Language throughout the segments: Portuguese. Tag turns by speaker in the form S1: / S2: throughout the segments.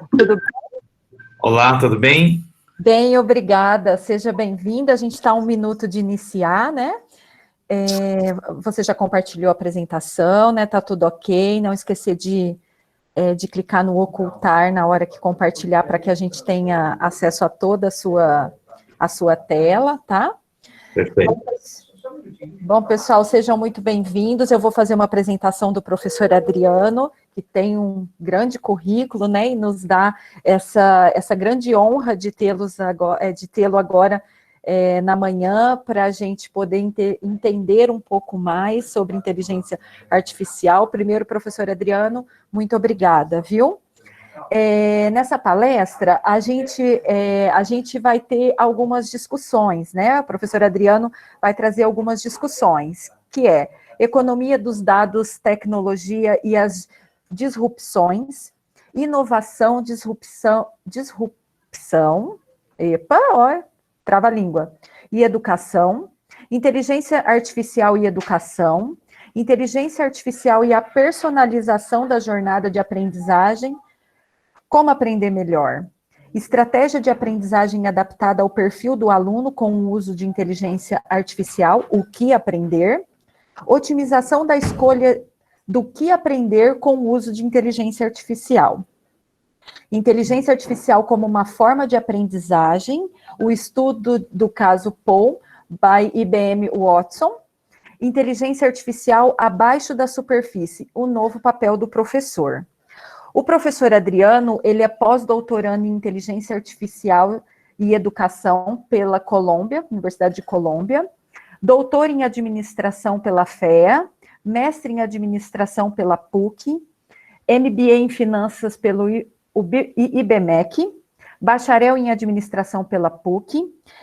S1: Tudo bem?
S2: Olá, tudo bem?
S1: Bem, obrigada. Seja bem-vinda. A gente está a 1 minuto de iniciar, né? Você já compartilhou a apresentação, né? Tá tudo ok. Não esquecer de clicar no ocultar na hora que compartilhar para que a gente tenha acesso a toda a sua tela, tá?
S2: Perfeito.
S1: Bom, pessoal, sejam muito bem-vindos. Eu vou fazer uma apresentação do professor Adriano, que tem um grande currículo, né, e nos dá essa grande honra de tê-lo agora na manhã, para a gente poder entender um pouco mais sobre inteligência artificial. Primeiro, professor Adriano, muito obrigada, viu? Nessa palestra, a gente vai ter algumas discussões, né? O professor Adriano vai trazer algumas discussões, que é economia dos dados, tecnologia e as disrupções, inovação, trava-língua, e educação, inteligência artificial e educação, inteligência artificial e a personalização da jornada de aprendizagem. Como aprender melhor? Estratégia de aprendizagem adaptada ao perfil do aluno com o uso de inteligência artificial, o que aprender? Otimização da escolha do que aprender com o uso de inteligência artificial. Inteligência artificial como uma forma de aprendizagem, o estudo do caso Paul, by IBM Watson. Inteligência artificial abaixo da superfície, o novo papel do professor. O professor Adriano, ele é pós-doutorando em Inteligência Artificial e Educação pela Colômbia, Universidade de Colômbia, doutor em Administração pela FEA, mestre em Administração pela PUC, MBA em Finanças pelo IBMEC, bacharel em Administração pela PUC,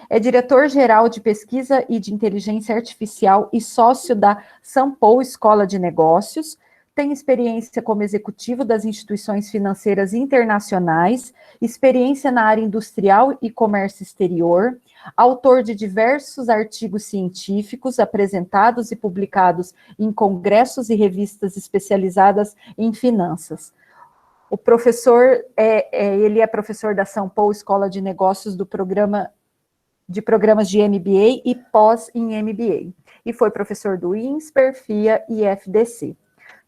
S1: é diretor-geral de Pesquisa e de Inteligência Artificial e sócio da Sampo Escola de Negócios, tem experiência como executivo das instituições financeiras internacionais, experiência na área industrial e comércio exterior, autor de diversos artigos científicos apresentados e publicados em congressos e revistas especializadas em finanças. O professor, ele é professor da São Paulo Escola de Negócios do programas de MBA e pós em MBA, e foi professor do INSPER, FIA e FDC.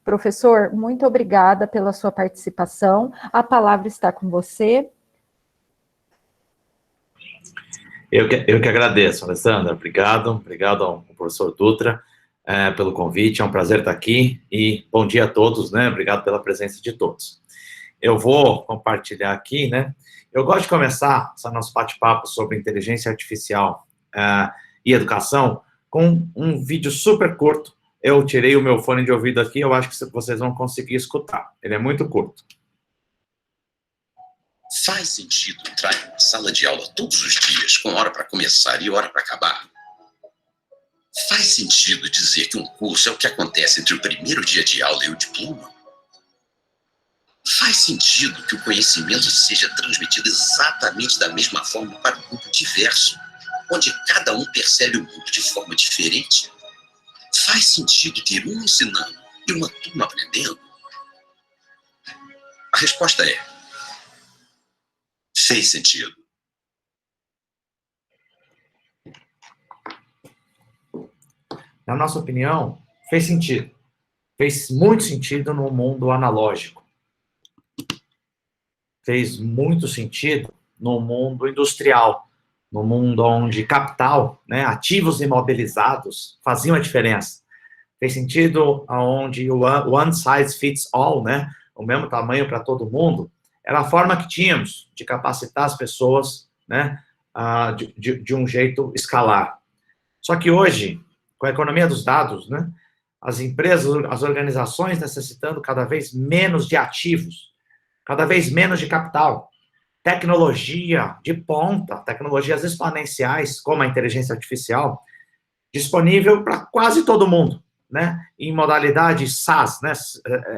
S1: Professor, muito obrigada pela sua participação. A palavra está com você.
S2: Eu que agradeço, Alessandra. Obrigado ao professor Dutra pelo convite. É um prazer estar aqui e bom dia a todos, né? Obrigado pela presença de todos. Eu vou compartilhar aqui, né? Eu gosto de começar esse nosso bate-papo sobre inteligência artificial e educação com um vídeo super curto. Eu tirei o meu fone de ouvido aqui, eu acho que vocês vão conseguir escutar. Ele é muito curto.
S3: Faz sentido entrar em uma sala de aula todos os dias, com hora para começar e hora para acabar? Faz sentido dizer que um curso é o que acontece entre o primeiro dia de aula e o diploma? Faz sentido que o conhecimento seja transmitido exatamente da mesma forma para um grupo diverso, onde cada um percebe o mundo de forma diferente? Faz sentido ter um ensinando e uma turma aprendendo? A resposta é: fez sentido.
S2: Na nossa opinião, fez sentido. Fez muito sentido no mundo analógico. Fez muito sentido no mundo industrial, no mundo onde capital, né, ativos imobilizados faziam a diferença. Fez sentido onde o one size fits all, né, o mesmo tamanho para todo mundo, era a forma que tínhamos de capacitar as pessoas, né, de um jeito escalar. Só que hoje, com a economia dos dados, né, as empresas, as organizações necessitando cada vez menos de ativos, cada vez menos de capital, tecnologia de ponta, tecnologias exponenciais, como a inteligência artificial, disponível para quase todo mundo, né? Em modalidade SaaS, né?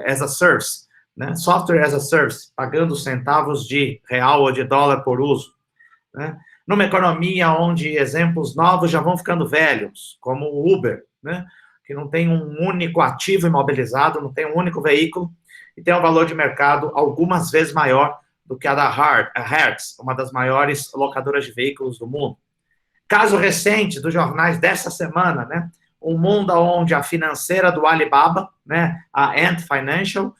S2: As a Service, né? Software as a Service, pagando centavos de real ou de dólar por uso, né? Numa economia onde exemplos novos já vão ficando velhos, como o Uber, né? Que não tem um único ativo imobilizado, não tem um único veículo, e tem um valor de mercado algumas vezes maior do que a da Hertz, uma das maiores locadoras de veículos do mundo. Caso recente dos jornais dessa semana, né? Um mundo onde a financeira do Alibaba, né? A Ant Financial,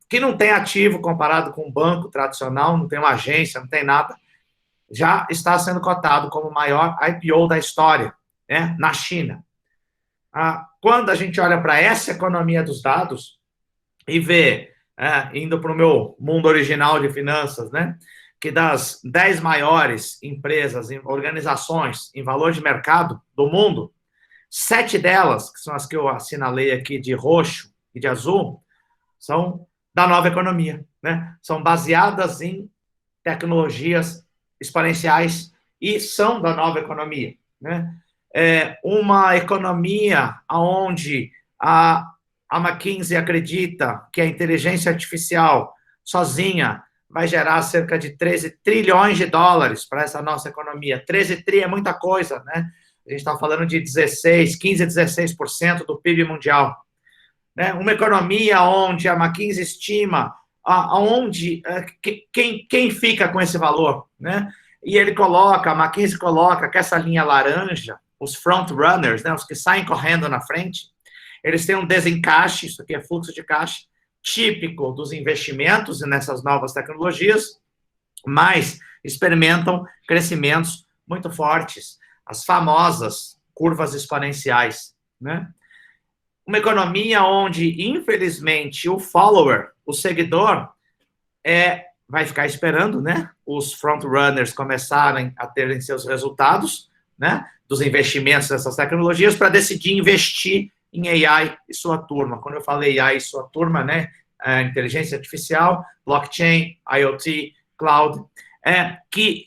S2: que não tem ativo comparado com um banco tradicional, não tem uma agência, não tem nada, já está sendo cotado como o maior IPO da história, né? Na China. Quando a gente olha para essa economia dos dados e vê, indo para o meu mundo original de finanças, né, que das 10 maiores empresas, organizações em valor de mercado do mundo, 7 delas, que são as que eu assinalei aqui de roxo e de azul, são da nova economia, né? São baseadas em tecnologias exponenciais e são da nova economia, né? Uma economia onde a McKinsey acredita que a inteligência artificial sozinha vai gerar cerca de 13 trilhões de dólares para essa nossa economia. 13 tri é muita coisa, né? A gente está falando de 15 a 16% do PIB mundial. Né? Uma economia onde a McKinsey estima quem fica com esse valor, né? E a McKinsey coloca que essa linha laranja, os front runners, né, os que saem correndo na frente, eles têm um desencaixe, isso aqui é fluxo de caixa, típico dos investimentos nessas novas tecnologias, mas experimentam crescimentos muito fortes, as famosas curvas exponenciais, né? Uma economia onde, infelizmente, o follower, o seguidor, vai ficar esperando, né, os front-runners começarem a terem seus resultados, né, dos investimentos nessas tecnologias para decidir investir em AI e sua turma. Quando eu falei AI e sua turma, né, inteligência artificial, blockchain, IoT, cloud,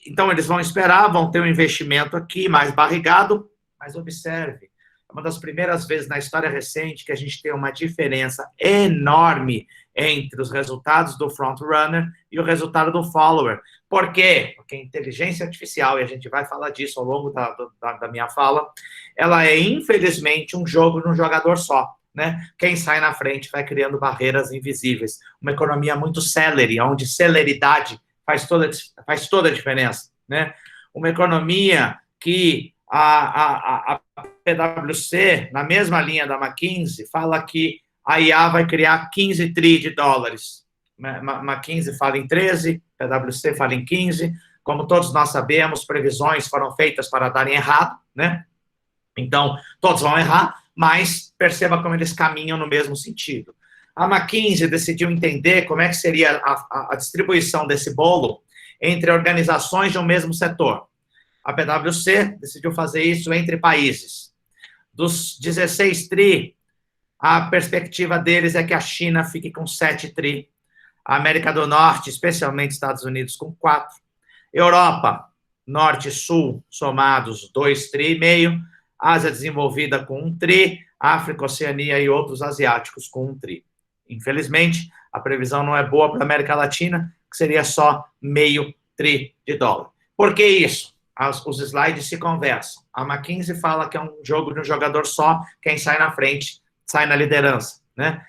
S2: então eles vão esperar, vão ter um investimento aqui mais barrigado, mas observe, é uma das primeiras vezes na história recente que a gente tem uma diferença enorme entre os resultados do front-runner e o resultado do follower. Por quê? Porque a inteligência artificial, e a gente vai falar disso ao longo da minha fala, ela é, infelizmente, um jogo de um jogador só, né? Quem sai na frente vai criando barreiras invisíveis. Uma economia muito celery, onde celeridade faz toda a diferença, né? Uma economia que a PwC, na mesma linha da McKinsey, fala que a IA vai criar 15 tri de dólares. McKinsey fala em 13, PwC fala em 15. Como todos nós sabemos, previsões foram feitas para darem errado, né? Então, todos vão errar, mas perceba como eles caminham no mesmo sentido. A McKinsey decidiu entender como é que seria a distribuição desse bolo entre organizações de um mesmo setor. A PwC decidiu fazer isso entre países. Dos 16 tri, a perspectiva deles é que a China fique com 7 tri, a América do Norte, especialmente Estados Unidos, com 4, Europa, Norte e Sul, somados 2 tri e meio, Ásia desenvolvida com 1 tri, África, Oceania e outros asiáticos com 1 tri. Infelizmente, a previsão não é boa para a América Latina, que seria só meio tri de dólar. Por que isso? Os slides se conversam. A McKinsey fala que é um jogo de um jogador só, quem sai na frente, sai na liderança, né?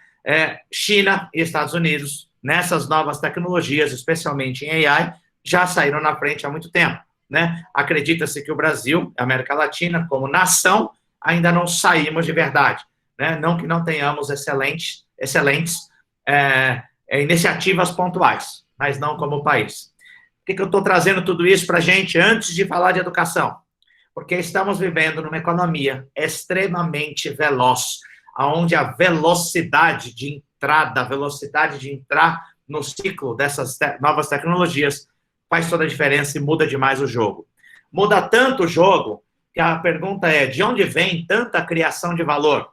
S2: China e Estados Unidos, nessas novas tecnologias, especialmente em AI, já saíram na frente há muito tempo, né? Acredita-se que o Brasil, a América Latina, como nação, ainda não saímos de verdade, né? Não que não tenhamos excelentes iniciativas pontuais, mas não como país. Por que eu estou trazendo tudo isso para a gente antes de falar de educação? Porque estamos vivendo numa economia extremamente veloz, onde a velocidade de entrar no ciclo dessas novas tecnologias faz toda a diferença e muda demais o jogo. Muda tanto o jogo que a pergunta é, de onde vem tanta criação de valor?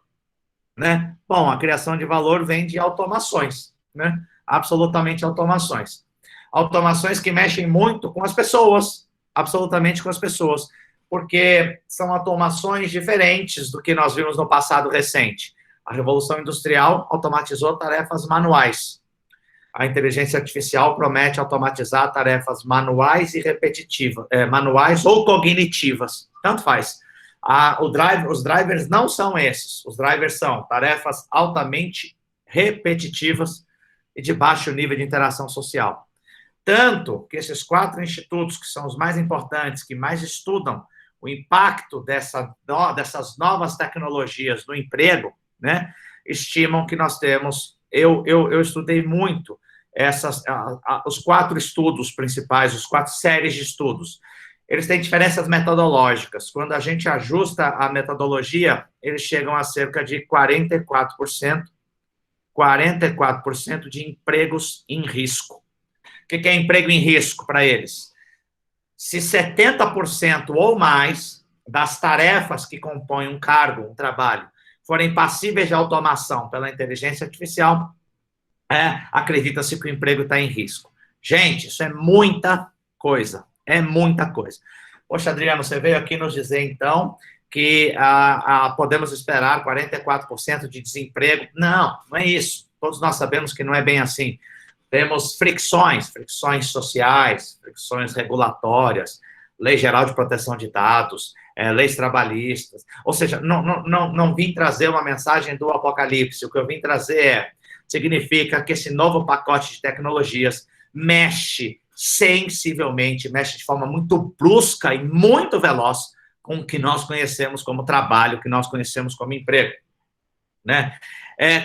S2: Né? Bom, a criação de valor vem de automações, né? Absolutamente automações. Automações que mexem muito com as pessoas, absolutamente com as pessoas, porque são automações diferentes do que nós vimos no passado recente. A Revolução Industrial automatizou tarefas manuais. A inteligência artificial promete automatizar tarefas manuais e repetitivas, manuais ou cognitivas, tanto faz. Os drivers não são esses. Os drivers são tarefas altamente repetitivas e de baixo nível de interação social. Tanto que esses 4 institutos, que são os mais importantes, que mais estudam o impacto dessas novas tecnologias no emprego, né, estimam que nós temos... Eu estudei muito os 4 estudos principais, os 4 séries de estudos. Eles têm diferenças metodológicas. Quando a gente ajusta a metodologia, eles chegam a cerca de 44% de empregos em risco. O que é emprego em risco para eles? Se 70% ou mais das tarefas que compõem um cargo, um trabalho, forem passíveis de automação pela inteligência artificial, acredita-se que o emprego está em risco. Gente, isso é muita coisa. É muita coisa. Poxa, Adriano, você veio aqui nos dizer, então, que podemos esperar 44% de desemprego. Não, não é isso. Todos nós sabemos que não é bem assim. Temos fricções sociais, fricções regulatórias, Lei Geral de Proteção de Dados, leis trabalhistas. Ou seja, não vim trazer uma mensagem do apocalipse. O que eu vim trazer significa que esse novo pacote de tecnologias mexe sensivelmente, mexe de forma muito brusca e muito veloz com o que nós conhecemos como trabalho, o que nós conhecemos como emprego, né?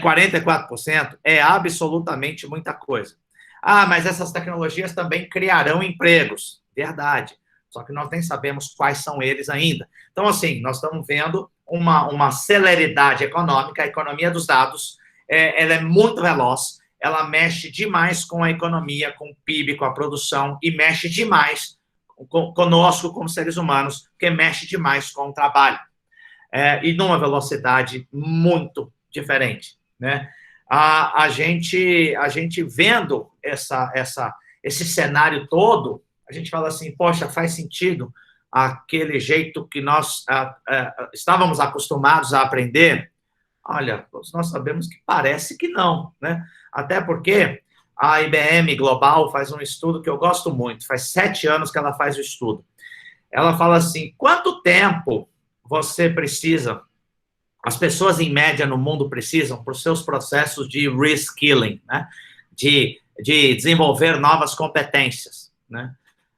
S2: 44% é absolutamente muita coisa. Mas essas tecnologias também criarão empregos. Verdade. Só que nós nem sabemos quais são eles ainda. Então, assim, nós estamos vendo uma celeridade econômica, a economia dos dados, ela é muito veloz, ela mexe demais com a economia, com o PIB, com a produção, e mexe demais conosco, como seres humanos, porque mexe demais com o trabalho. E numa velocidade muito diferente, né? A gente vendo esse cenário todo, a gente fala assim, poxa, faz sentido aquele jeito que nós estávamos acostumados a aprender? Olha, todos nós sabemos que parece que não, né? Até porque a IBM Global faz um estudo que eu gosto muito, faz 7 anos que ela faz o estudo. Ela fala assim, quanto tempo você precisa, as pessoas em média no mundo precisam para os seus processos de reskilling, né? De desenvolver novas competências, né?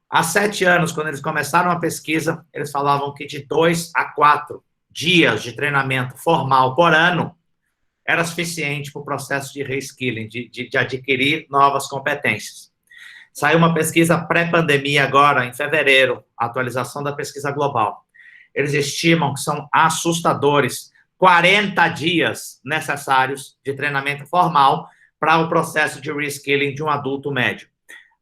S2: Há 7 anos, quando eles começaram a pesquisa, eles falavam que de 2 a 4 dias de treinamento formal por ano era suficiente para o processo de reskilling, de adquirir novas competências. Saiu uma pesquisa pré-pandemia agora, em fevereiro, a atualização da pesquisa global. Eles estimam que são assustadores 40 dias necessários de treinamento formal para o processo de reskilling de um adulto médio,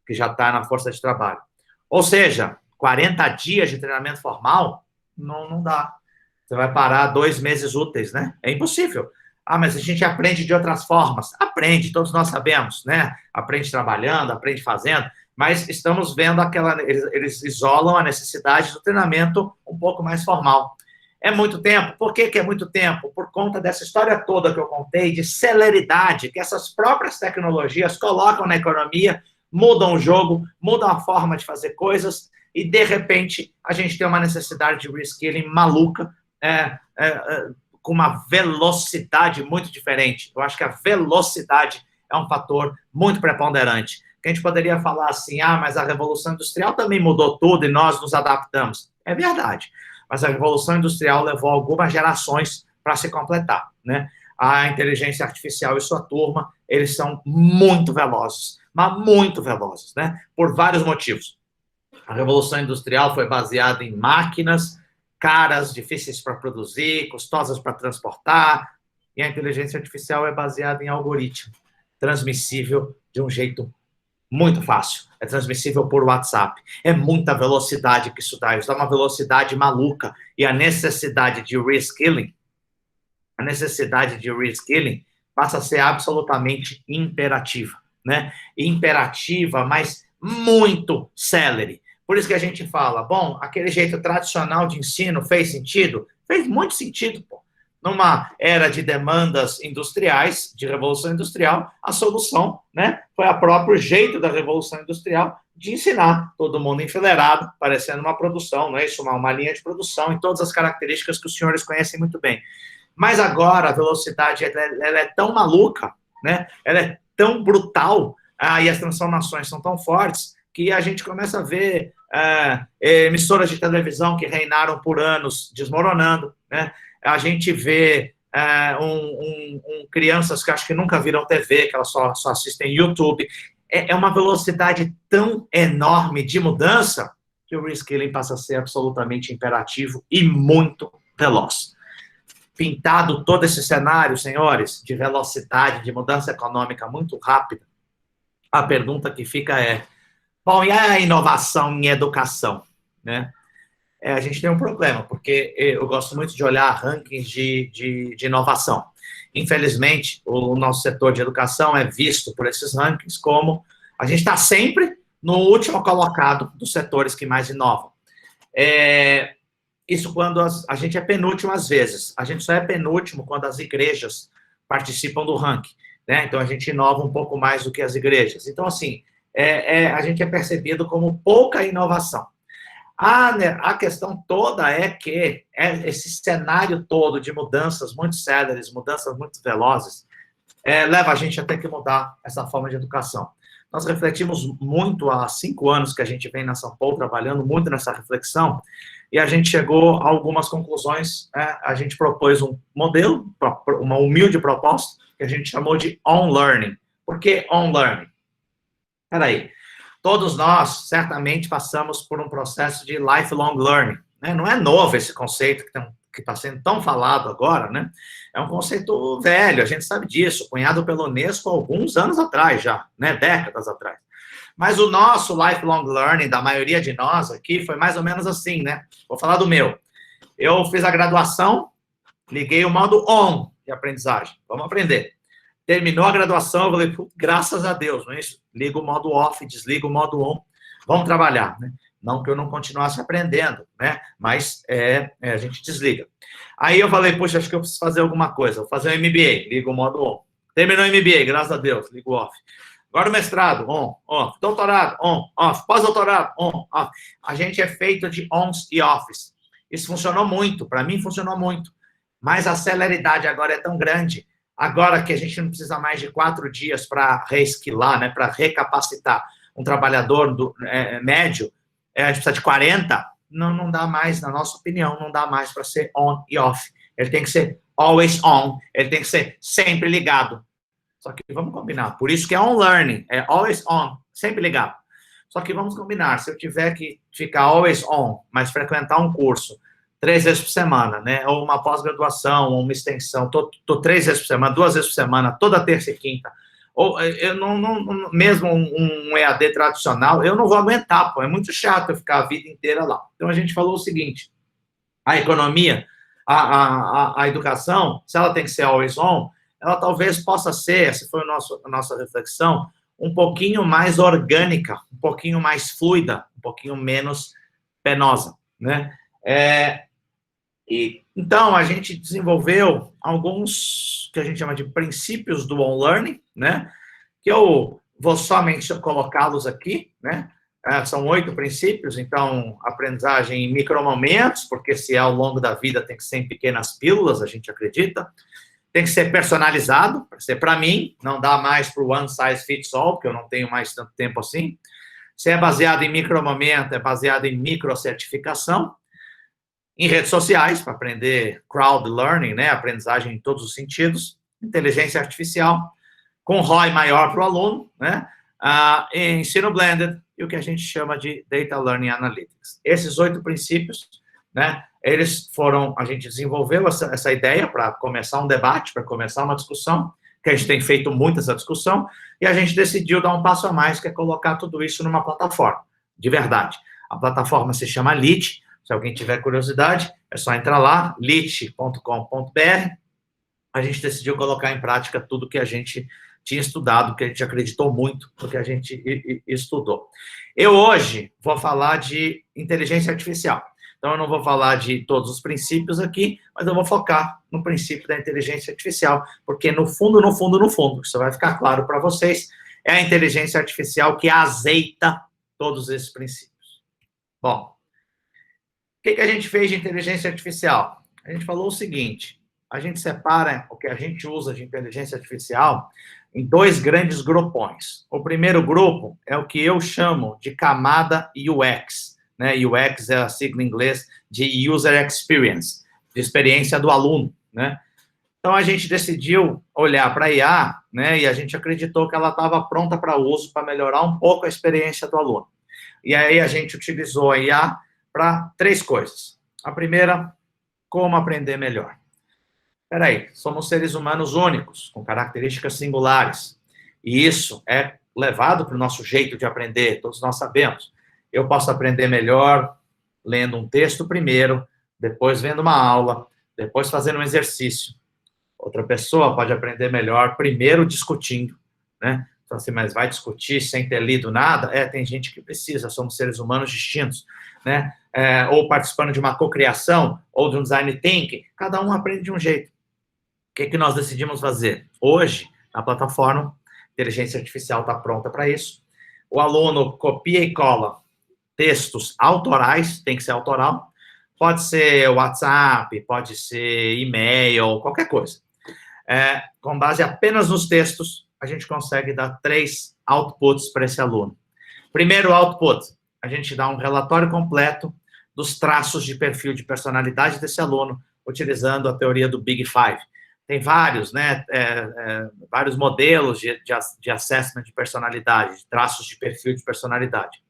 S2: que já está na força de trabalho. Ou seja, 40 dias de treinamento formal, não dá. Você vai parar 2 meses úteis, né? É impossível. Mas a gente aprende de outras formas. Aprende, todos nós sabemos, né? Aprende trabalhando, aprende fazendo, mas estamos vendo eles isolam a necessidade do treinamento um pouco mais formal. É muito tempo. Por que é muito tempo? Por conta dessa história toda que eu contei, de celeridade, que essas próprias tecnologias colocam na economia, mudam o jogo, mudam a forma de fazer coisas, e, de repente, a gente tem uma necessidade de reskilling maluca, com uma velocidade muito diferente. Eu acho que a velocidade é um fator muito preponderante. Que a gente poderia falar assim, mas a Revolução Industrial também mudou tudo e nós nos adaptamos. É verdade, mas a Revolução Industrial levou algumas gerações para se completar, né? A inteligência artificial e sua turma, eles são muito velozes, mas muito velozes, né? Por vários motivos. A Revolução Industrial foi baseada em máquinas caras, difíceis para produzir, custosas para transportar, e a inteligência artificial é baseada em algoritmo, transmissível de um jeito muito fácil, é transmissível por WhatsApp, é muita velocidade que isso dá uma velocidade maluca, e a necessidade de reskilling passa a ser absolutamente imperativa, né? Imperativa, mas muito célere. Por isso que a gente fala, bom, aquele jeito tradicional de ensino fez sentido? Fez muito sentido, pô. Numa era de demandas industriais, de revolução industrial, a solução, né, foi o próprio jeito da revolução industrial de ensinar todo mundo enfileirado, parecendo uma produção, não é isso? Uma linha de produção e todas as características que os senhores conhecem muito bem. Mas agora a velocidade ela é tão maluca, né? Ela é tão brutal, e as transformações são tão fortes que a gente começa a ver emissoras de televisão que reinaram por anos desmoronando, né? A gente vê crianças que acho que nunca viram TV, que elas só assistem YouTube. É uma velocidade tão enorme de mudança que o reskilling passa a ser absolutamente imperativo e muito veloz. Pintado todo esse cenário, senhores, de velocidade, de mudança econômica muito rápida, a pergunta que fica é: bom, e a inovação em educação, né? A gente tem um problema, porque eu gosto muito de olhar rankings de inovação. Infelizmente, o nosso setor de educação é visto por esses rankings como a gente está sempre no último colocado dos setores que mais inovam. Isso quando a gente é penúltimo às vezes. A gente só é penúltimo quando as igrejas participam do ranking, né? Então, a gente inova um pouco mais do que as igrejas. Então, assim, a gente é percebido como pouca inovação. A questão toda é que esse cenário todo de mudanças muito céleres, mudanças muito velozes, leva a gente a ter que mudar essa forma de educação. Nós refletimos muito há 5 anos que a gente vem na São Paulo trabalhando muito nessa reflexão, e a gente chegou a algumas conclusões. A gente propôs um modelo, uma humilde proposta, que a gente chamou de on-learning. Por que on-learning? Peraí. Todos nós, certamente, passamos por um processo de lifelong learning, né? Não é novo esse conceito que está sendo tão falado agora, né? É um conceito velho, a gente sabe disso, cunhado pela Unesco há alguns anos atrás já, né? Décadas atrás. Mas o nosso lifelong learning, da maioria de nós aqui, foi mais ou menos assim, né? Vou falar do meu. Eu fiz a graduação, liguei o modo on de aprendizagem. Vamos aprender. Terminou a graduação, eu falei, graças a Deus, não é isso? Liga o modo off, desliga o modo on, vamos trabalhar, né? Não que eu não continuasse aprendendo, né? Mas a gente desliga. Aí eu falei, poxa, acho que eu preciso fazer alguma coisa. Vou fazer um MBA, liga o modo on. Terminou o MBA, graças a Deus, liga o off. Agora o mestrado, on, off. Doutorado, on, off. Pós-doutorado, on, off. A gente é feito de ons e offs. Isso funcionou muito, para mim funcionou muito. Mas a celeridade agora é tão grande. Agora que a gente não precisa mais de 4 dias para reesquilar, né, para recapacitar um trabalhador médio, a gente precisa de 40, não dá mais, na nossa opinião, não dá mais para ser on e off. Ele tem que ser always on, ele tem que ser sempre ligado. Só que vamos combinar, por isso que é on-learning, é always on, sempre ligado. Só que vamos combinar, se eu tiver que ficar always on, mas frequentar um curso 3 vezes por semana, né? Ou uma pós-graduação, ou uma extensão, tô 3 vezes por semana, 2 vezes por semana, toda terça e quinta. Ou eu mesmo um EAD tradicional, eu não vou aguentar, pô, é muito chato eu ficar a vida inteira lá. Então a gente falou o seguinte: a economia, a educação, se ela tem que ser always on, ela talvez possa ser, essa foi a nossa reflexão, um pouquinho mais orgânica, um pouquinho mais fluida, um pouquinho menos penosa, né? Então, a gente desenvolveu alguns que a gente chama de princípios do on-learning, né? Que eu vou somente colocá-los aqui, né? São 8 princípios, então, aprendizagem em micromomentos, porque se é ao longo da vida, tem que ser em pequenas pílulas, a gente acredita. Tem que ser personalizado, para ser para mim, não dá mais para o one size fits all, porque eu não tenho mais tanto tempo assim. Se é baseado em micromomento, é baseado em microcertificação. Em redes sociais, para aprender crowd learning, né? Aprendizagem em todos os sentidos. Inteligência artificial, com ROI maior para o aluno, né? Ensino blended e o que a gente chama de Data Learning Analytics. Esses 8 princípios, né? A gente desenvolveu essa ideia para começar um debate, para começar uma discussão, que a gente tem feito muito essa discussão, e a gente decidiu dar um passo a mais, que é colocar tudo isso numa plataforma, de verdade. A plataforma se chama LIT. Se alguém tiver curiosidade, é só entrar lá, lit.com.br. A gente decidiu colocar em prática tudo que a gente tinha estudado, que a gente acreditou muito no que a gente estudou. Eu hoje vou falar de inteligência artificial. Então, eu não vou falar de todos os princípios aqui, mas eu vou focar no princípio da inteligência artificial, porque no fundo, isso vai ficar claro para vocês, é a inteligência artificial que azeita todos esses princípios. Bom, o que a gente fez de inteligência artificial? A gente falou o seguinte: a gente separa o que a gente usa de inteligência artificial em 2 grandes grupões. O primeiro grupo é o que eu chamo de camada UX, né? UX é a sigla em inglês de User Experience, de experiência do aluno, né? Então, a gente decidiu olhar para a IA, né, e a gente acreditou que ela estava pronta para uso, para melhorar um pouco a experiência do aluno. E aí, a gente utilizou a IA para 3 coisas. A primeira, como aprender melhor. Espera aí, somos seres humanos únicos, com características singulares. E isso é levado para o nosso jeito de aprender, todos nós sabemos. Eu posso aprender melhor lendo um texto primeiro, depois vendo uma aula, depois fazendo um exercício. Outra pessoa pode aprender melhor primeiro discutindo, né? Então, assim, mas vai discutir sem ter lido nada? Tem gente que precisa, somos seres humanos distintos, né? Ou participando de uma cocriação, ou de um design thinking, cada um aprende de um jeito. O que nós decidimos fazer? Hoje, na plataforma, a inteligência artificial está pronta para isso. O aluno copia e cola textos autorais, tem que ser autoral, pode ser WhatsApp, pode ser e-mail, qualquer coisa. Com base apenas nos textos, a gente consegue dar 3 outputs para esse aluno. Primeiro output, a gente dá um relatório completo dos traços de perfil de personalidade desse aluno, utilizando a teoria do Big Five. Tem vários, né, vários modelos de assessment de personalidade, de traços de perfil de personalidade.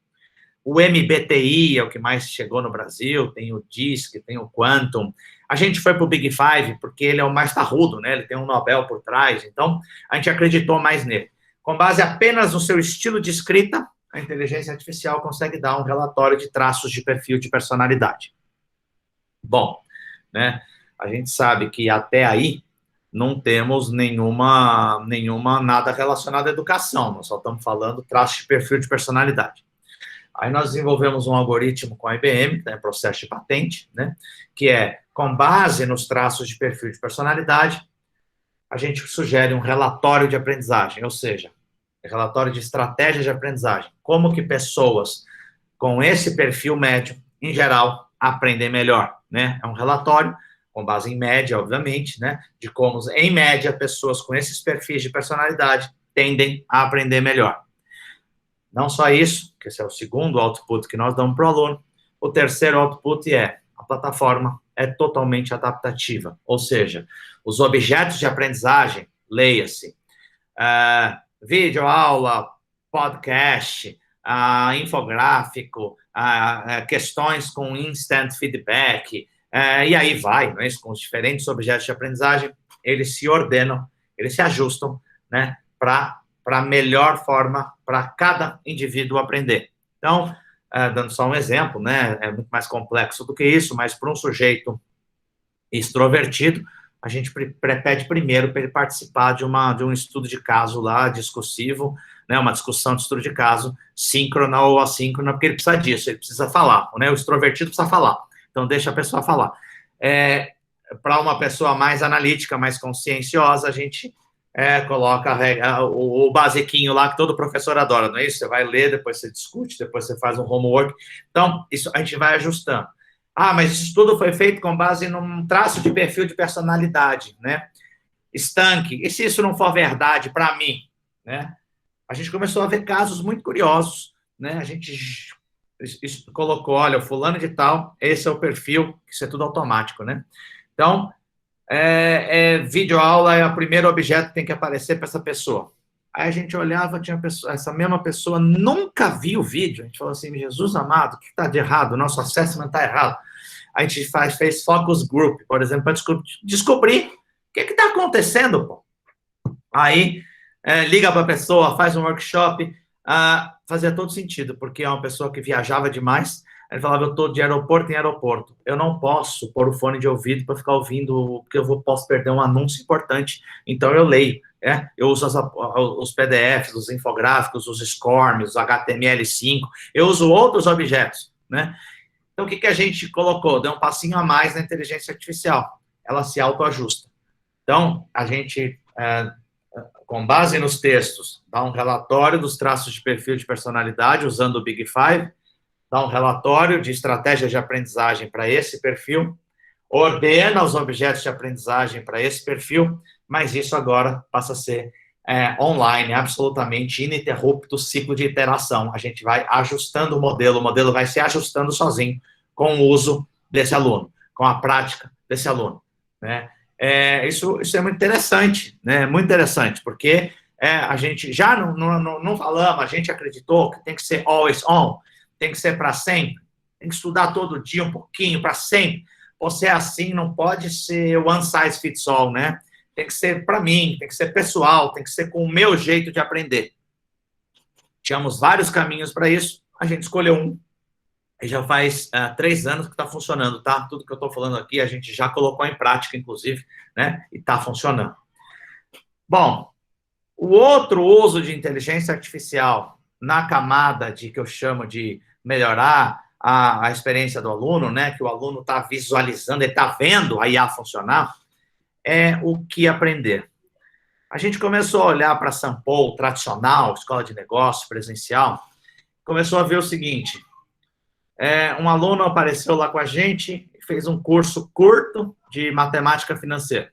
S2: O MBTI é o que mais chegou no Brasil, tem o DISC, tem o Quantum. A gente foi para o Big Five porque ele é o mais tarrudo, né? Ele tem um Nobel por trás, então a gente acreditou mais nele. Com base apenas no seu estilo de escrita, a inteligência artificial consegue dar um relatório de traços de perfil de personalidade. Bom, né? A gente sabe que até aí não temos nenhuma nada relacionado à educação, nós só estamos falando traços de perfil de personalidade. Aí nós desenvolvemos um algoritmo com a IBM, né, processo de patente, né, que é, com base nos traços de perfil de personalidade, a gente sugere um relatório de aprendizagem, ou seja, relatório de estratégia de aprendizagem. Como que pessoas com esse perfil médio, em geral, aprendem melhor, né? É um relatório com base em média, obviamente, né, de como, em média, pessoas com esses perfis de personalidade tendem a aprender melhor. Não só isso, que esse é o segundo output que nós damos para o aluno, o terceiro output é, a plataforma é totalmente adaptativa, ou seja, os objetos de aprendizagem, leia-se, vídeo, aula, podcast, infográfico, questões com instant feedback, e aí vai, não é isso? Com os diferentes objetos de aprendizagem, eles se ordenam, eles se ajustam, né, para a melhor forma para cada indivíduo aprender. Então, dando só um exemplo, né, é muito mais complexo do que isso, mas para um sujeito extrovertido, a gente pede primeiro para ele participar de um estudo de caso lá, discursivo, né, uma discussão de estudo de caso, síncrona ou assíncrona, porque ele precisa disso, ele precisa falar, né, o extrovertido precisa falar, então deixa a pessoa falar. Para uma pessoa mais analítica, mais conscienciosa, a gente coloca o basiquinho lá que todo professor adora, não é isso? Você vai ler, depois você discute, depois você faz um homework. Então, isso a gente vai ajustando. Mas isso tudo foi feito com base num traço de perfil de personalidade, né? Estanque. E se isso não for verdade para mim, né? A gente começou a ver casos muito curiosos, né? A gente colocou, olha, o fulano de tal, esse é o perfil, isso é tudo automático, né? Então, videoaula é o primeiro objeto que tem que aparecer para essa pessoa. Aí a gente olhava, essa mesma pessoa nunca viu o vídeo. A gente falou assim, Jesus amado, o que está de errado? O nosso assessment está errado. A gente fez focus group, por exemplo, para descobrir o que está acontecendo, pô. Aí, liga para a pessoa, faz um workshop, fazia todo sentido, porque é uma pessoa que viajava demais. Ele falava, eu estou de aeroporto em aeroporto. Eu não posso pôr o fone de ouvido para ficar ouvindo, porque posso perder um anúncio importante. Então, eu leio. Eu uso os PDFs, os infográficos, os SCORMs, os HTML5. Eu uso outros objetos, né? Então, o que a gente colocou? Deu um passinho a mais na inteligência artificial. Ela se autoajusta. Então, a gente, com base nos textos, dá um relatório dos traços de perfil de personalidade, usando o Big Five, dá um relatório de estratégia de aprendizagem para esse perfil. ordena os objetos de aprendizagem para esse perfil, mas isso agora passa a ser online, absolutamente ininterrupto, ciclo de iteração. A gente vai ajustando o modelo vai se ajustando sozinho com o uso desse aluno, com a prática desse aluno, né? Isso é muito interessante, né? Muito interessante, porque a gente já não falamos, a gente acreditou que tem que ser always on, tem que ser para sempre, tem que estudar todo dia um pouquinho, para sempre. Você é assim, não pode ser one size fits all, né? Tem que ser para mim, tem que ser pessoal, tem que ser com o meu jeito de aprender. Tínhamos vários caminhos para isso, a gente escolheu um, e já faz 3 anos que está funcionando, tá? Tudo que eu estou falando aqui, a gente já colocou em prática, inclusive, né? E está funcionando. Bom, o outro uso de inteligência artificial na camada que eu chamo de melhorar a experiência do aluno, né? Que o aluno está visualizando, ele está vendo a IA funcionar, é o que aprender. A gente começou a olhar para a Sampo tradicional, escola de negócio, presencial, começou a ver o seguinte, um aluno apareceu lá com a gente e fez um curso curto de matemática financeira.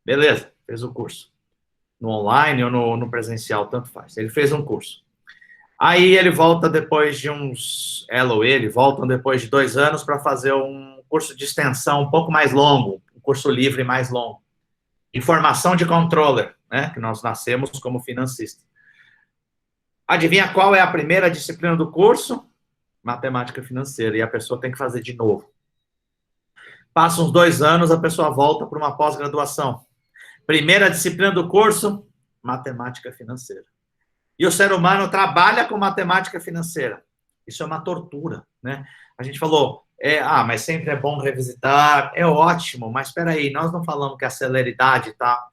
S2: Beleza, fez o curso. No online ou no presencial, tanto faz. Ele fez um curso. Aí ele volta depois de ela ou ele voltam depois de 2 anos para fazer um curso de extensão um pouco mais longo, um curso livre mais longo. Informação de controller, né? Que nós nascemos como financista. Adivinha qual é a primeira disciplina do curso? Matemática financeira. E a pessoa tem que fazer de novo. Passa uns 2 anos, a pessoa volta para uma pós-graduação. Primeira disciplina do curso, matemática financeira. E o ser humano trabalha com matemática financeira. Isso é uma tortura, né? A gente falou, mas sempre é bom revisitar, é ótimo, mas espera aí, nós não falamos que a celeridade está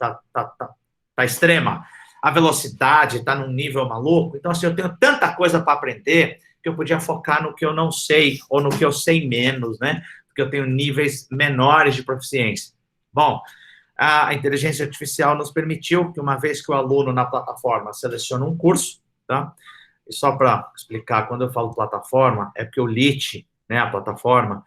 S2: extrema, a velocidade está num nível maluco, então assim, eu tenho tanta coisa para aprender que eu podia focar no que eu não sei, ou no que eu sei menos, né? Porque eu tenho níveis menores de proficiência. Bom, a inteligência artificial nos permitiu que, uma vez que o aluno na plataforma seleciona um curso, tá? E só para explicar, quando eu falo plataforma, é porque o LIT, né, a plataforma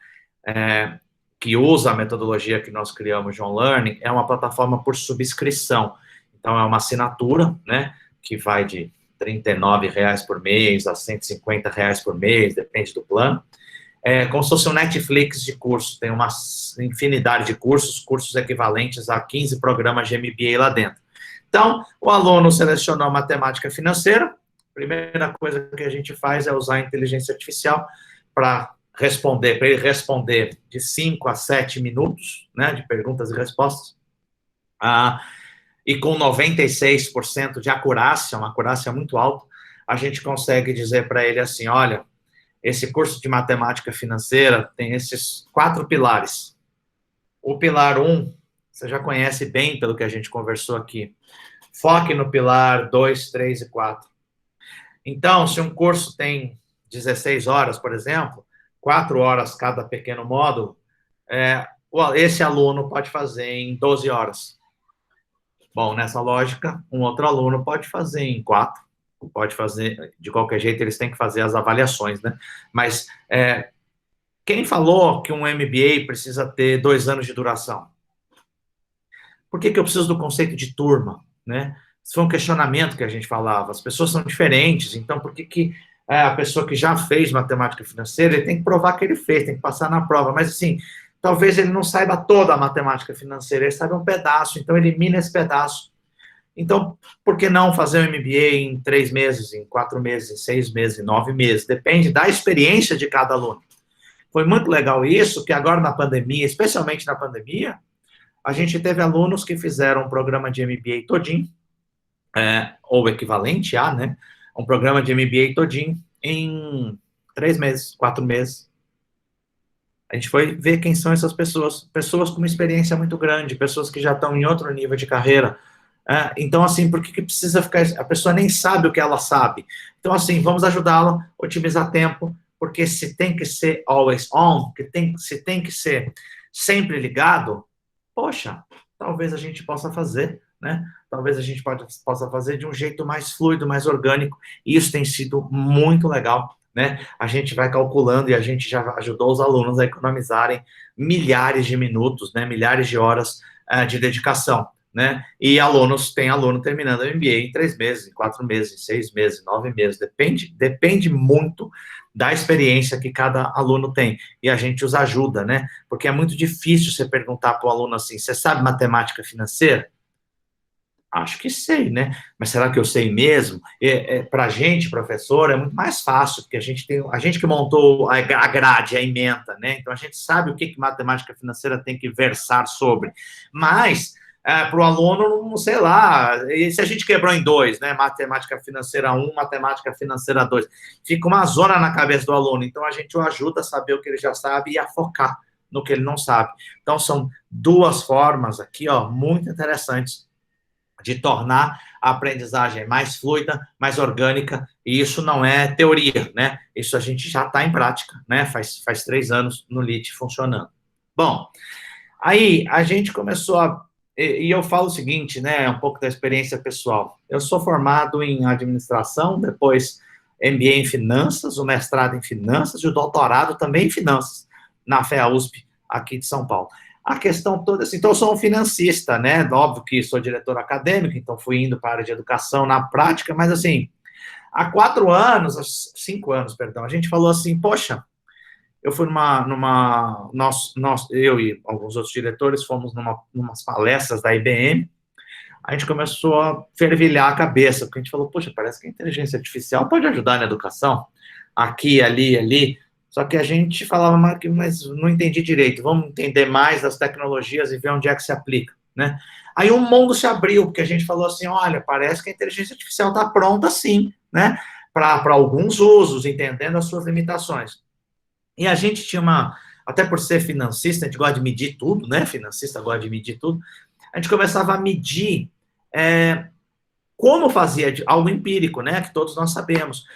S2: que usa a metodologia que nós criamos de OnLearning, é uma plataforma por subscrição. Então, é uma assinatura, né, que vai de R$ 39,00 por mês a R$ 150,00 por mês, depende do plano. Como se fosse um Netflix de curso, tem uma infinidade de cursos equivalentes a 15 programas de MBA lá dentro. Então, o aluno selecionou matemática financeira, a primeira coisa que a gente faz é usar a inteligência artificial para ele responder de 5 a 7 minutos, né, de perguntas e respostas, e com 96% de acurácia, uma acurácia muito alta, a gente consegue dizer para ele assim, olha, esse curso de matemática financeira tem esses 4 pilares. O pilar 1, você já conhece bem pelo que a gente conversou aqui. Foque no pilar 2, 3 e 4. Então, se um curso tem 16 horas, por exemplo, 4 horas cada pequeno módulo, esse aluno pode fazer em 12 horas. Bom, nessa lógica, um outro aluno pode fazer em 4. Pode fazer, de qualquer jeito, eles têm que fazer as avaliações, né? Mas quem falou que um MBA precisa ter 2 anos de duração? Por que eu preciso do conceito de turma, né? Isso foi um questionamento que a gente falava. As pessoas são diferentes, então por que a pessoa que já fez matemática financeira, ele tem que provar que ele fez, tem que passar na prova, mas assim, talvez ele não saiba toda a matemática financeira, ele saiba um pedaço, então elimina esse pedaço. Então, por que não fazer um MBA em 3 meses, em 4 meses, em 6 meses, em 9 meses? Depende da experiência de cada aluno. Foi muito legal isso, que agora na pandemia, especialmente na pandemia, a gente teve alunos que fizeram um programa de MBA todinho, ou equivalente a, né, um programa de MBA todinho em 3 meses, 4 meses. A gente foi ver quem são essas pessoas com uma experiência muito grande, pessoas que já estão em outro nível de carreira. Então, assim, por que precisa ficar... A pessoa nem sabe o que ela sabe. Então, assim, vamos ajudá-la a otimizar tempo, porque se tem que ser always on, se tem que ser sempre ligado, poxa, talvez a gente possa fazer, né? Talvez a gente possa fazer de um jeito mais fluido, mais orgânico, e isso tem sido muito legal né? A gente vai calculando e a gente já ajudou os alunos a economizarem milhares de minutos, né? Milhares de horas de dedicação, né? E tem aluno terminando o MBA em 3 meses, em 4 meses, em 6 meses, em 9 meses, depende muito da experiência que cada aluno tem, e a gente os ajuda, né? Porque é muito difícil você perguntar para o aluno assim, você sabe matemática financeira? Acho que sei, né? Mas será que eu sei mesmo? Para a gente, professor, é muito mais fácil, porque a gente que montou a grade, a ementa, né? Então a gente sabe o que matemática financeira tem que versar sobre. Mas para o aluno, não sei lá, e se a gente quebrou em 2, né? Matemática financeira 1, matemática financeira 2, fica uma zona na cabeça do aluno. Então a gente o ajuda a saber o que ele já sabe e a focar no que ele não sabe. Então são 2 formas aqui, ó, muito interessantes de tornar a aprendizagem mais fluida, mais orgânica, e isso não é teoria, né? Isso a gente já está em prática, né? Faz 3 anos no LIT funcionando. Bom, aí a gente começou e eu falo o seguinte, né? Um pouco da experiência pessoal. Eu sou formado em administração, depois MBA em finanças, o mestrado em finanças e o doutorado também em finanças, na FEA USP, aqui de São Paulo. A questão toda, assim, então eu sou um financista, né? Óbvio que sou diretor acadêmico, então fui indo para a área de educação na prática, mas assim, há 5 anos, perdão, a gente falou assim, poxa, eu fui eu e alguns outros diretores fomos numas palestras da IBM, a gente começou a fervilhar a cabeça, porque a gente falou, poxa, parece que a inteligência artificial pode ajudar na educação, aqui, ali, só que a gente falava, mas não entendi direito, vamos entender mais das tecnologias e ver onde é que se aplica, né? Aí um mundo se abriu, porque a gente falou assim, olha, parece que a inteligência artificial está pronta sim, né? Para alguns usos, entendendo as suas limitações. E a gente tinha até por ser financista, a gente gosta de medir tudo, né? Financista gosta de medir tudo. A gente começava a medir como fazia algo empírico, né? Que todos nós sabemos.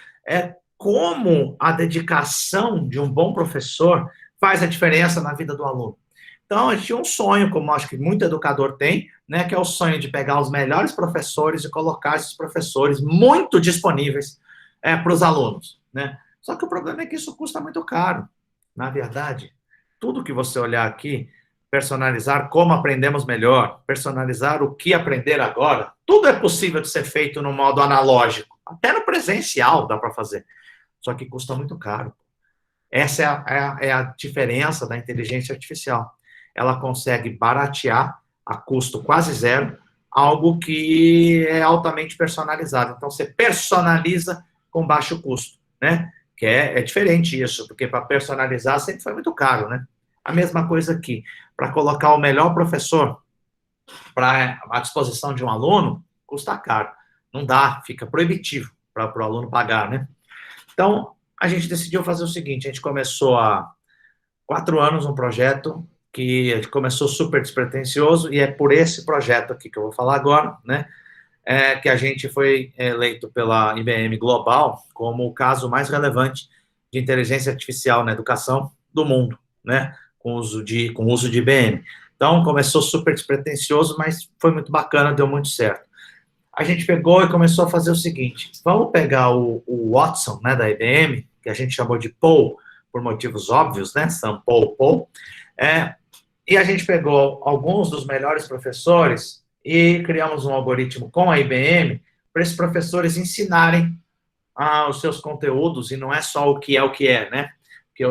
S2: Como a dedicação de um bom professor faz a diferença na vida do aluno. Então, a gente tinha um sonho, como acho que muito educador tem, né, que é o sonho de pegar os melhores professores e colocar esses professores muito disponíveis para os alunos, né? Só que o problema é que isso custa muito caro. Na verdade, tudo que você olhar aqui, personalizar como aprendemos melhor, personalizar o que aprender agora, tudo é possível de ser feito no modo analógico. Até no presencial dá para fazer. Só que custa muito caro. Essa é a diferença da inteligência artificial. Ela consegue baratear a custo quase zero algo que é altamente personalizado. Então, você personaliza com baixo custo, né? Que é diferente isso, porque para personalizar sempre foi muito caro, né? A mesma coisa aqui. Para colocar o melhor professor à disposição de um aluno, custa caro. Não dá, fica proibitivo para o aluno pagar, né? Então, a gente decidiu fazer o seguinte, a gente começou há 4 anos um projeto que começou super despretensioso, e é por esse projeto aqui que eu vou falar agora, né, que a gente foi eleito pela IBM Global como o caso mais relevante de inteligência artificial na educação do mundo, né, com uso de IBM. Então, começou super despretensioso, mas foi muito bacana, deu muito certo. A gente pegou e começou a fazer o seguinte, vamos pegar o Watson, né, da IBM, que a gente chamou de Paul, por motivos óbvios, né, Sam Paul, e a gente pegou alguns dos melhores professores e criamos um algoritmo com a IBM para esses professores ensinarem os seus conteúdos, e não é só o que é, né, porque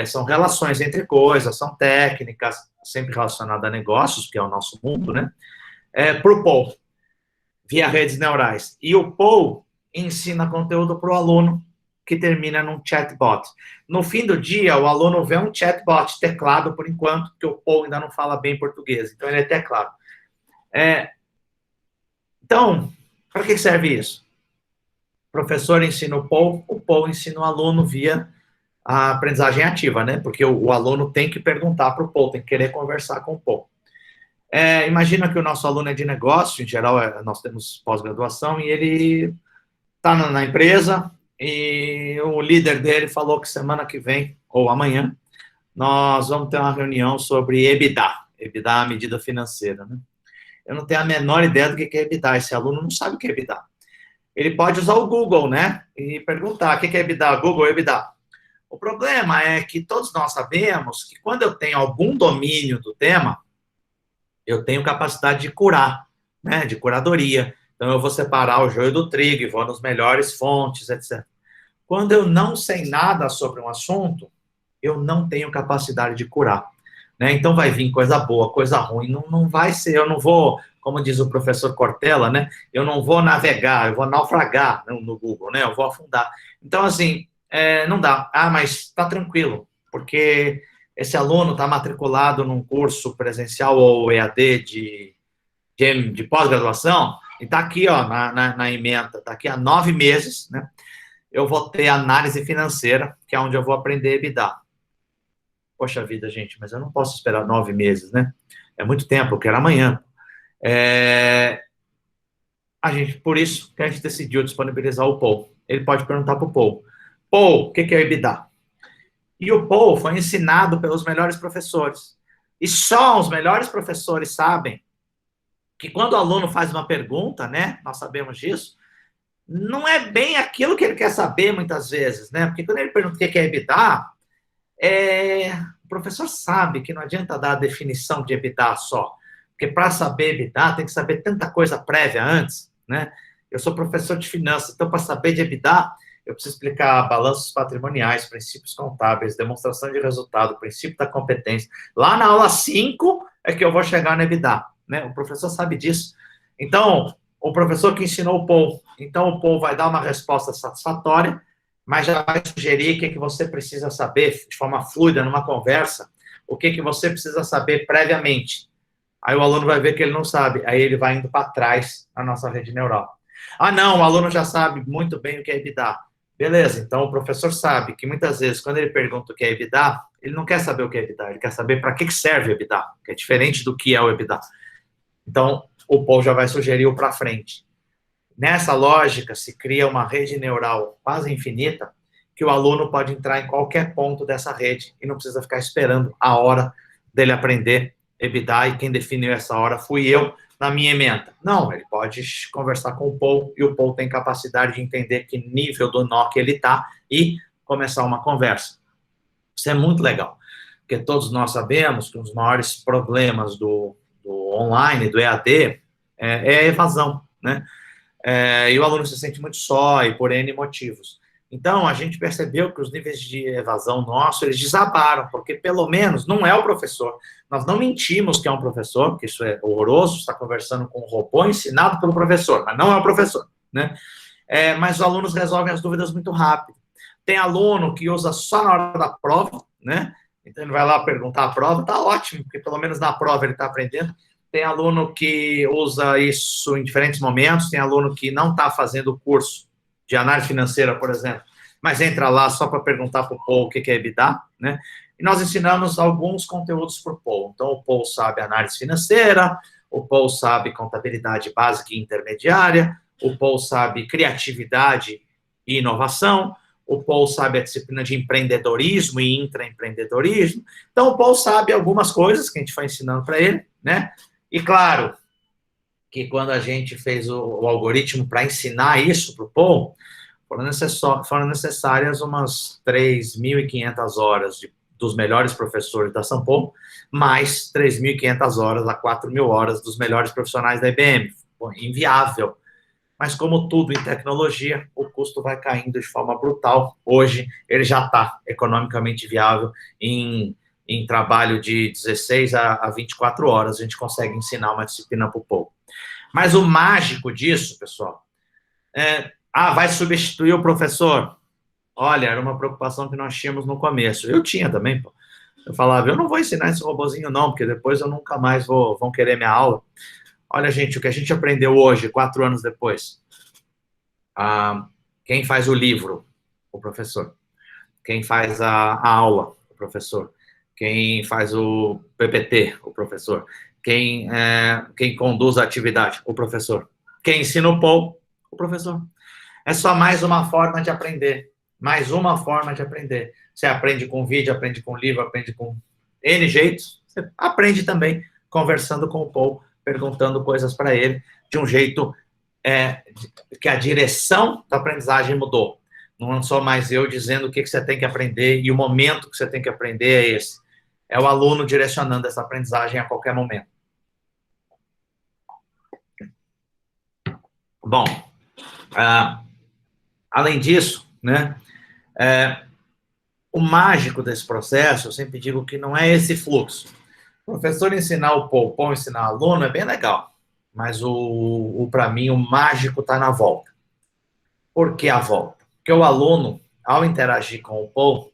S2: são relações entre coisas, são técnicas, sempre relacionadas a negócios, que é o nosso mundo, né, para o Paul, via redes neurais. E o Paul ensina conteúdo para o aluno, que termina num chatbot. No fim do dia, o aluno vê um chatbot teclado, por enquanto, porque o Paul ainda não fala bem português, então ele é teclado. Então, para que serve isso? O professor ensina o Paul ensina o aluno via a aprendizagem ativa, né? Porque o aluno tem que perguntar para o Paul, tem que querer conversar com o Paul. Imagina que o nosso aluno é de negócio, em geral nós temos pós-graduação, e ele está na empresa, e o líder dele falou que semana que vem, ou amanhã, nós vamos ter uma reunião sobre EBITDA. EBITDA é a medida financeira, né? Eu não tenho a menor ideia do que é EBITDA, esse aluno não sabe o que é EBITDA. ele pode usar o Google, né? E perguntar, o que é EBITDA? Google, EBITDA. O problema é que todos nós sabemos que quando eu tenho algum domínio do tema, eu tenho capacidade de curar, né? De curadoria. Então, eu vou separar o joio do trigo e vou nas melhores fontes, etc. Quando eu não sei nada sobre um assunto, eu não tenho capacidade de curar. Né? Então, vai vir coisa boa, coisa ruim. Não vai ser, eu não vou, como diz o professor Cortella, né? Eu não vou navegar, eu vou naufragar no Google, né? Eu vou afundar. Então, assim, não dá. Ah, mas está tranquilo, porque esse aluno está matriculado num curso presencial ou EAD de pós-graduação, e está aqui, ó, na ementa, está aqui há 9 meses, né? Eu vou ter análise financeira, que é onde eu vou aprender EBITDA. Poxa vida, gente, mas eu não posso esperar 9 meses, né? É muito tempo, eu quero amanhã. Por isso que a gente decidiu disponibilizar o Paul. Ele pode perguntar para o Paul. Paul, o que é EBITDA? E o Paul foi ensinado pelos melhores professores. E só os melhores professores sabem que quando o aluno faz uma pergunta, né? Nós sabemos disso, não é bem aquilo que ele quer saber muitas vezes, né? Porque quando ele pergunta o que é EBITDA, o professor sabe que não adianta dar a definição de EBITDA só, porque para saber EBITDA tem que saber tanta coisa prévia antes, né? Eu sou professor de finanças, então para saber de EBITDA, eu preciso explicar balanços patrimoniais, princípios contábeis, demonstração de resultado, princípio da competência. Lá na aula 5 é que eu vou chegar no EBITDA, né? O professor sabe disso. Então, o professor que ensinou o Paul, então o Paul vai dar uma resposta satisfatória, mas já vai sugerir o que você precisa saber de forma fluida, numa conversa, o que você precisa saber previamente. Aí o aluno vai ver que ele não sabe, aí ele vai indo para trás na nossa rede neural. Ah, não, o aluno já sabe muito bem o que é EBITDA. Beleza, então o professor sabe que muitas vezes, quando ele pergunta o que é EBITDA, ele não quer saber o que é EBITDA, ele quer saber para que serve o EBITDA, que é diferente do que é o EBITDA. Então, o Paul já vai sugerir o para frente. Nessa lógica, se cria uma rede neural quase infinita, que o aluno pode entrar em qualquer ponto dessa rede e não precisa ficar esperando a hora dele aprender EBITDA, e quem definiu essa hora fui eu na minha ementa. Não, ele pode conversar com o Paul, e o Paul tem capacidade de entender que nível do nó que ele está e começar uma conversa. Isso é muito legal, porque todos nós sabemos que um dos maiores problemas do online, do EAD, é a evasão, né? E o aluno se sente muito só, e por N motivos. Então, a gente percebeu que os níveis de evasão nosso, eles desabaram, porque pelo menos não é o professor. Nós não mentimos que é um professor, porque isso é horroroso, está conversando com um robô ensinado pelo professor, mas não é o professor, né? Mas os alunos resolvem as dúvidas muito rápido. Tem aluno que usa só na hora da prova, né? Então, ele vai lá perguntar a prova, tá ótimo, porque pelo menos na prova ele está aprendendo. Tem aluno que usa isso em diferentes momentos, tem aluno que não está fazendo o curso de análise financeira, por exemplo, mas entra lá só para perguntar para o Paul o que é EBITDA, né? E nós ensinamos alguns conteúdos para o Paul. Então, o Paul sabe análise financeira, o Paul sabe contabilidade básica e intermediária, o Paul sabe criatividade e inovação, o Paul sabe a disciplina de empreendedorismo e intraempreendedorismo. Então, o Paul sabe algumas coisas que a gente foi ensinando para ele, né? E claro que quando a gente fez o algoritmo para ensinar isso para o Paul, foram necessárias umas 3.500 horas dos melhores professores da São Paulo, mais 3.500 horas a 4.000 horas dos melhores profissionais da IBM. Pô, inviável. Mas como tudo em tecnologia, o custo vai caindo de forma brutal. Hoje, ele já está economicamente viável em trabalho de 16 a 24 horas, a gente consegue ensinar uma disciplina para o Paul. Mas o mágico disso, pessoal, vai substituir o professor? Olha, era uma preocupação que nós tínhamos no começo. Eu tinha também, pô. Eu falava, eu não vou ensinar esse robozinho não, porque depois eu nunca mais vão querer minha aula. Olha, gente, o que a gente aprendeu hoje, 4 anos depois. Quem faz o livro? O professor. Quem faz a aula? O professor. Quem faz o PPT, o professor. Quem conduz a atividade, o professor. Quem ensina o Paul, o professor. É só mais uma forma de aprender. Mais uma forma de aprender. Você aprende com vídeo, aprende com livro, aprende com N jeitos. Você aprende também conversando com o Paul, perguntando coisas para ele, de um jeito que a direção da aprendizagem mudou. Não sou mais eu dizendo o que você tem que aprender e o momento que você tem que aprender é esse. É o aluno direcionando essa aprendizagem a qualquer momento. Bom, além disso, né, o mágico desse processo, eu sempre digo que não é esse fluxo. O professor ensinar o Paul ensinar o aluno é bem legal, mas para mim o mágico está na volta. Por que a volta? Porque o aluno, ao interagir com o Paul,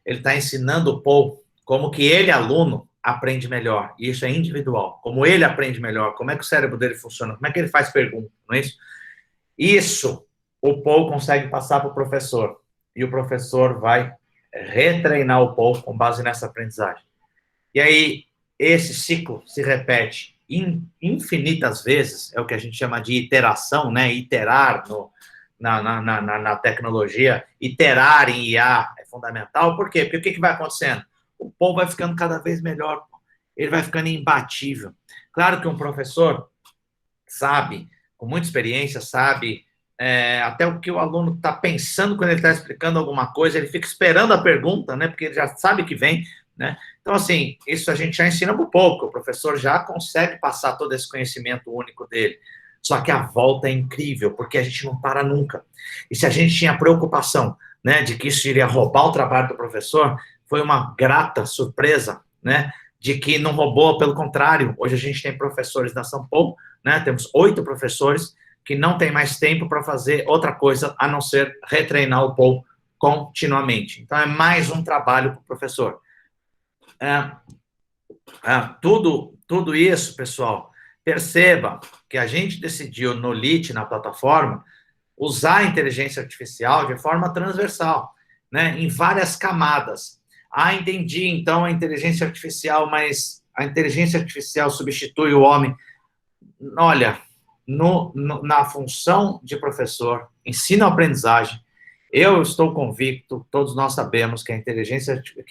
S2: ele está ensinando o Paul como que ele, aluno, aprende melhor. E isso é individual. Como ele aprende melhor, como é que o cérebro dele funciona, como é que ele faz pergunta, não é isso? Isso o Paul consegue passar para o professor. E o professor vai retreinar o Paul com base nessa aprendizagem. E aí, esse ciclo se repete infinitas vezes, é o que a gente chama de iteração, né? Iterar na tecnologia, iterar em IA é fundamental. Por quê? Porque o que vai acontecendo? O Paul vai ficando cada vez melhor, ele vai ficando imbatível. Claro que um professor sabe, com muita experiência, sabe até o que o aluno está pensando quando ele está explicando alguma coisa, ele fica esperando a pergunta, né? Porque ele já sabe que vem, né? Então, assim, isso a gente já ensina por pouco, o professor já consegue passar todo esse conhecimento único dele. Só que a volta é incrível, porque a gente não para nunca. E se a gente tinha preocupação, né, de que isso iria roubar o trabalho do professor, foi uma grata surpresa, né, de que não roubou, pelo contrário. Hoje a gente tem professores na São Paulo, né, temos 8 professores que não tem mais tempo para fazer outra coisa a não ser retreinar o Paul continuamente. Então, é mais um trabalho para o professor. Tudo isso, pessoal, perceba que a gente decidiu no LIT, na plataforma, usar a inteligência artificial de forma transversal, né, em várias camadas. Entendi, então, a inteligência artificial, mas a inteligência artificial substitui o homem. Olha, na função de professor, ensino-aprendizagem, eu estou convicto, todos nós sabemos que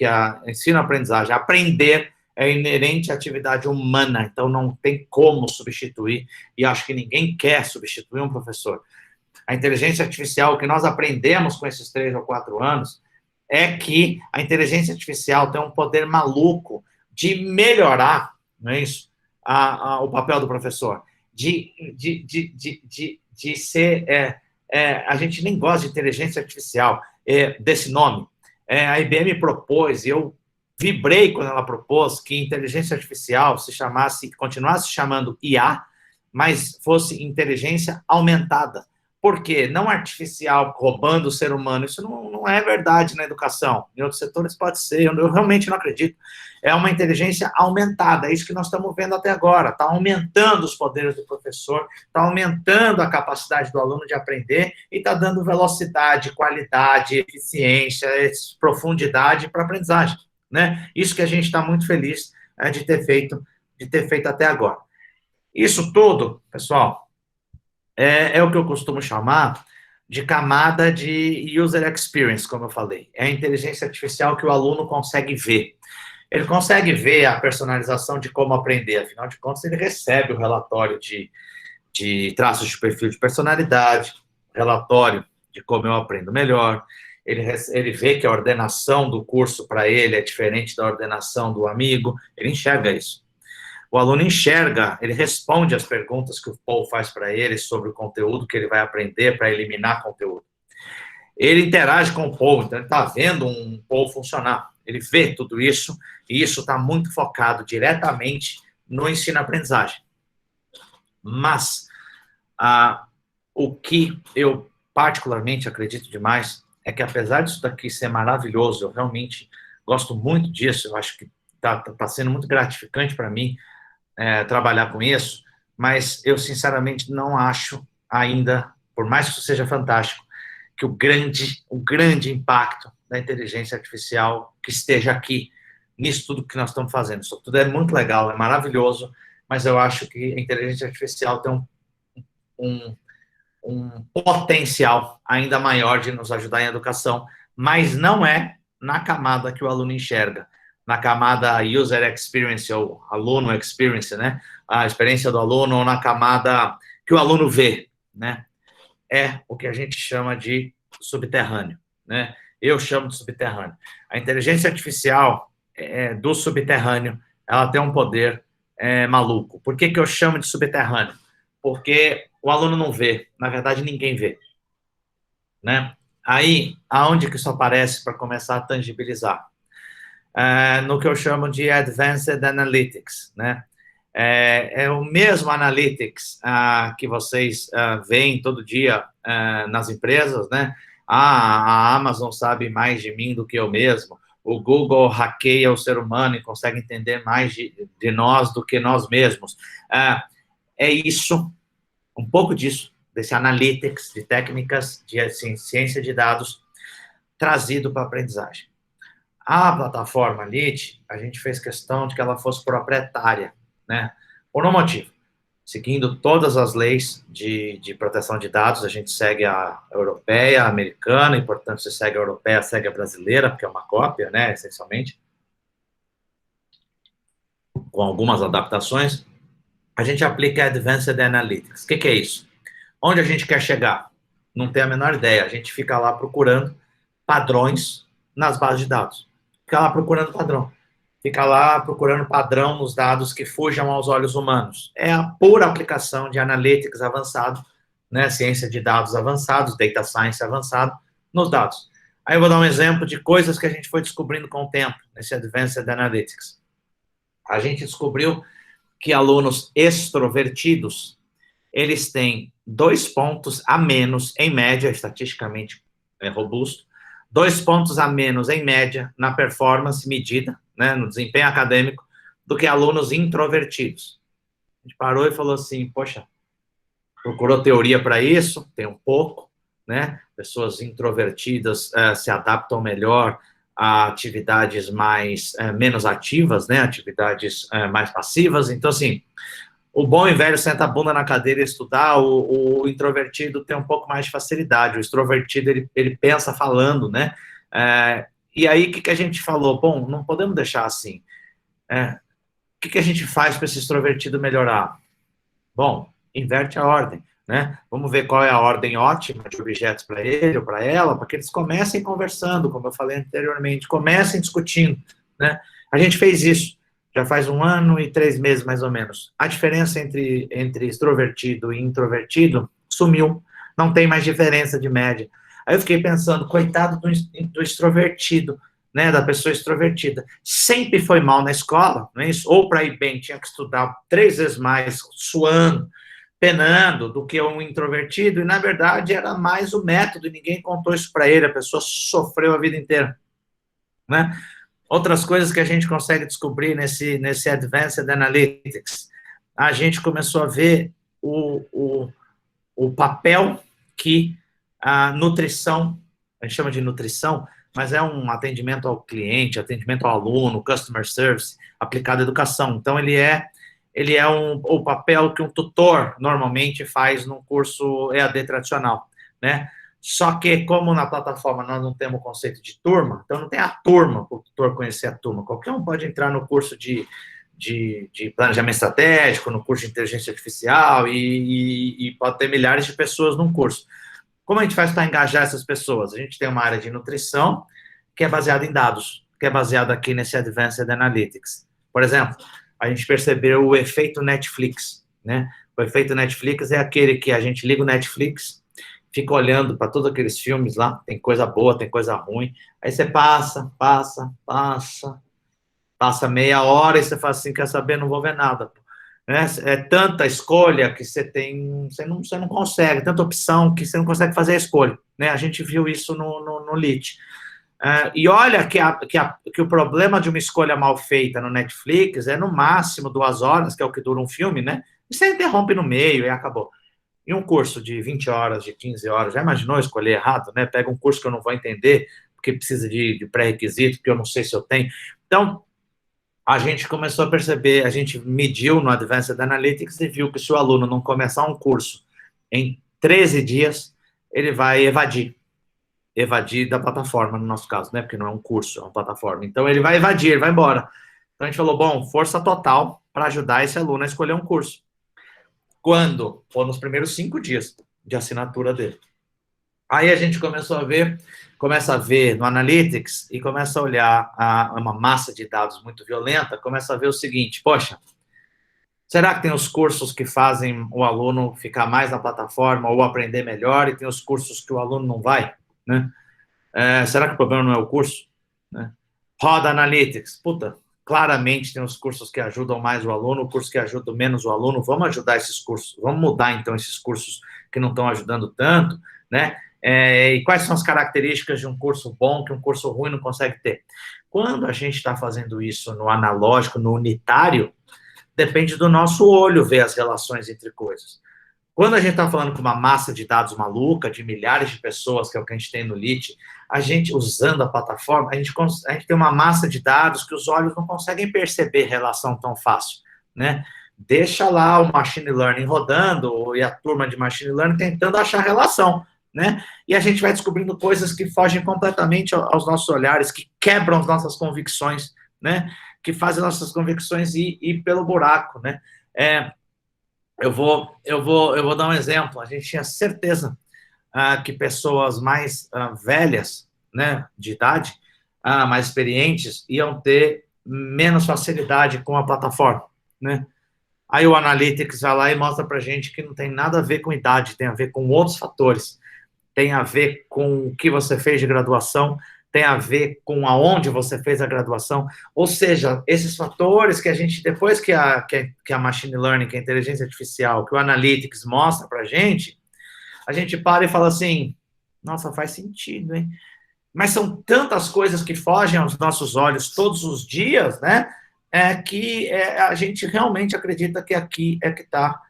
S2: a ensino-aprendizagem, aprender é inerente à atividade humana, então não tem como substituir, e acho que ninguém quer substituir um professor. A inteligência artificial, o que nós aprendemos com esses 3 ou 4 anos, é que a inteligência artificial tem um poder maluco de melhorar, não é isso? O papel do professor, de ser... a gente nem gosta de inteligência artificial, desse nome. A IBM propôs, e eu vibrei quando ela propôs, que inteligência artificial continuasse chamando IA, mas fosse inteligência aumentada. Por quê? Não artificial, roubando o ser humano. Isso não é verdade na educação. Em outros setores pode ser, eu realmente não acredito. É uma inteligência aumentada, é isso que nós estamos vendo até agora. Está aumentando os poderes do professor, está aumentando a capacidade do aluno de aprender e está dando velocidade, qualidade, eficiência, profundidade para a aprendizagem, né? Isso que a gente está muito feliz de ter feito até agora. Isso tudo, pessoal, é o que eu costumo chamar de camada de user experience, como eu falei. É a inteligência artificial que o aluno consegue ver. Ele consegue ver a personalização de como aprender, afinal de contas, ele recebe o relatório de traços de perfil de personalidade, relatório de como eu aprendo melhor, ele vê que a ordenação do curso para ele é diferente da ordenação do amigo, ele enxerga isso. O aluno enxerga, ele responde às perguntas que o Paul faz para ele sobre o conteúdo que ele vai aprender para eliminar conteúdo. Ele interage com o Paul, então ele está vendo um Paul funcionar. Ele vê tudo isso, e isso está muito focado diretamente no ensino-aprendizagem. Mas, o que eu particularmente acredito demais é que, apesar disso daqui ser maravilhoso, eu realmente gosto muito disso, eu acho que está sendo muito gratificante para mim trabalhar com isso, mas eu, sinceramente, não acho ainda, por mais que isso seja fantástico, que o grande impacto da inteligência artificial que esteja aqui, nisso tudo que nós estamos fazendo. Isso tudo é muito legal, é maravilhoso, mas eu acho que a inteligência artificial tem um potencial ainda maior de nos ajudar em educação, mas não é na camada que o aluno enxerga, na camada user experience, ou aluno experience, né? A experiência do aluno, ou na camada que o aluno vê, né, é o que a gente chama de subterrâneo, né? Eu chamo de subterrâneo. A inteligência artificial do subterrâneo, ela tem um poder maluco. Por que eu chamo de subterrâneo? Porque o aluno não vê, na verdade ninguém vê, né? Aí, aonde que isso aparece para começar a tangibilizar? No que eu chamo de Advanced Analytics, né? É o mesmo Analytics que vocês veem todo dia nas empresas, né? A Amazon sabe mais de mim do que eu mesmo. O Google hackeia o ser humano e consegue entender mais de nós do que nós mesmos. É isso, um pouco disso, desse Analytics, de técnicas de assim, ciência de dados, trazido para a aprendizagem. A plataforma LIT, a gente fez questão de que ela fosse proprietária, né? Por um motivo. Seguindo todas as leis de proteção de dados, a gente segue a europeia, a americana, e, portanto, se segue a europeia, segue a brasileira, porque é uma cópia, né, essencialmente, com algumas adaptações. A gente aplica Advanced Analytics. O que é isso? Onde a gente quer chegar? Não tem a menor ideia. A gente fica lá procurando padrões nas bases de dados. Fica lá procurando padrão. Fica lá procurando padrão nos dados que fujam aos olhos humanos. É a pura aplicação de analytics avançado, né, ciência de dados avançados, data science avançado, nos dados. Aí eu vou dar um exemplo de coisas que a gente foi descobrindo com o tempo, nesse Advanced Analytics. A gente descobriu que alunos extrovertidos, eles têm 2 pontos a menos, em média, estatisticamente robusto, 2 pontos a menos, em média, na performance medida, né, no desempenho acadêmico, do que alunos introvertidos. A gente parou e falou assim, poxa, procurou teoria para isso, tem um pouco, né, pessoas introvertidas se adaptam melhor a atividades menos ativas, né, atividades mais passivas, então, assim, o bom e velho senta a bunda na cadeira e estudar, o introvertido tem um pouco mais de facilidade, o extrovertido, ele pensa falando, né, e aí, o que a gente falou? Bom, não podemos deixar assim, o que a gente faz para esse extrovertido melhorar? Bom, inverte a ordem, né, vamos ver qual é a ordem ótima de objetos para ele ou para ela, para que eles comecem conversando, como eu falei anteriormente, comecem discutindo, né, a gente fez isso. Já faz 1 ano e 3 meses, mais ou menos. A diferença entre extrovertido e introvertido sumiu. Não tem mais diferença de média. Aí eu fiquei pensando, coitado do extrovertido, né, da pessoa extrovertida. Sempre foi mal na escola, não é isso? Ou para ir bem, tinha que estudar 3 vezes mais, suando, penando, do que um introvertido. E, na verdade, era mais o método, e ninguém contou isso para ele. A pessoa sofreu a vida inteira, né? Outras coisas que a gente consegue descobrir nesse Advanced Analytics, a gente começou a ver o papel que a nutrição, a gente chama de nutrição, mas é um atendimento ao cliente, atendimento ao aluno, customer service, aplicado à educação. Então, ele é o papel que um tutor normalmente faz num curso EAD tradicional, né? Só que, como na plataforma nós não temos o conceito de turma, então não tem a turma para o tutor conhecer a turma. Qualquer um pode entrar no curso de planejamento estratégico, no curso de inteligência artificial, e pode ter milhares de pessoas num curso. Como a gente faz para engajar essas pessoas? A gente tem uma área de nutrição que é baseada em dados, que é baseada aqui nesse Advanced Analytics. Por exemplo, a gente percebeu o efeito Netflix, né? O efeito Netflix é aquele que a gente liga o Netflix, fica olhando para todos aqueles filmes lá, tem coisa boa, tem coisa ruim, aí você passa meia hora e você fala assim, quer saber, não vou ver nada, né? É tanta escolha que você tem, você não consegue, tanta opção que você não consegue fazer a escolha, né? A gente viu isso no LIT. E olha que o problema de uma escolha mal feita no Netflix é no máximo 2 horas, que é o que dura um filme, né? E você interrompe no meio e acabou. E um curso de 20 horas, de 15 horas, já imaginou escolher errado, né? Pega um curso que eu não vou entender, porque precisa de pré-requisito, que eu não sei se eu tenho. Então, a gente começou a perceber, a gente mediu no Advanced Analytics e viu que se o aluno não começar um curso em 13 dias, ele vai evadir da plataforma, no nosso caso, né? Porque não é um curso, é uma plataforma. Então, ele vai evadir, ele vai embora. Então, a gente falou, bom, força total para ajudar esse aluno a escolher um curso. Quando? Ou nos primeiros 5 dias. de assinatura dele. Aí a gente começa a ver no Analytics e começa a olhar uma massa de dados muito violenta, começa a ver o seguinte, poxa, será que tem os cursos que fazem o aluno ficar mais na plataforma ou aprender melhor e tem os cursos que o aluno não vai, né? Será que o problema não é o curso? Né? Roda Analytics, puta, claramente tem os cursos que ajudam mais o aluno, o curso que ajuda menos o aluno, vamos ajudar esses cursos, vamos mudar então esses cursos que não estão ajudando tanto, né? E quais são as características de um curso bom que um curso ruim não consegue ter? Quando a gente está fazendo isso no analógico, no unitário, depende do nosso olho ver as relações entre coisas. Quando a gente está falando com uma massa de dados maluca, de milhares de pessoas, que é o que a gente tem no LIT, a gente, usando a plataforma, a gente tem uma massa de dados que os olhos não conseguem perceber relação tão fácil, né? Deixa lá o machine learning rodando e a turma de machine learning tentando achar relação, né? E a gente vai descobrindo coisas que fogem completamente aos nossos olhares, que quebram as nossas convicções, né? Que fazem nossas convicções ir pelo buraco, né? Eu vou dar um exemplo. A gente tinha certeza que pessoas mais velhas, né, de idade, mais experientes, iam ter menos facilidade com a plataforma, né? Aí o Analytics vai lá e mostra para a gente que não tem nada a ver com idade, tem a ver com outros fatores, tem a ver com o que você fez de graduação, tem a ver com aonde você fez a graduação, ou seja, esses fatores que a gente, depois que a machine learning, que a inteligência artificial, que o Analytics mostra para a gente para e fala assim, nossa, faz sentido, hein? Mas são tantas coisas que fogem aos nossos olhos todos os dias, né, que a gente realmente acredita que aqui é que está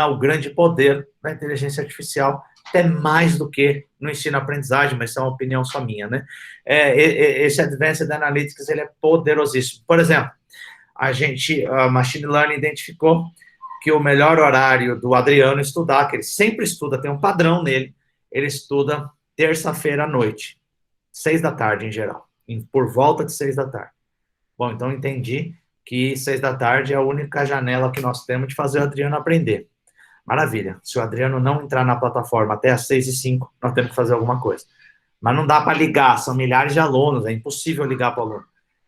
S2: o grande poder da inteligência artificial, até mais do que no ensino-aprendizagem, mas isso é uma opinião só minha, né? Esse Advanced Analytics, ele é poderosíssimo. Por exemplo, a Machine Learning identificou que o melhor horário do Adriano estudar, que ele sempre estuda, tem um padrão nele, ele estuda terça-feira à noite, 6 da tarde em geral, por volta de 6 da tarde. Bom, então entendi que 6 da tarde é a única janela que nós temos de fazer o Adriano aprender. Maravilha. Se o Adriano não entrar na plataforma até às 6h05, nós temos que fazer alguma coisa. Mas não dá para ligar, são milhares de alunos, é impossível ligar para o aluno.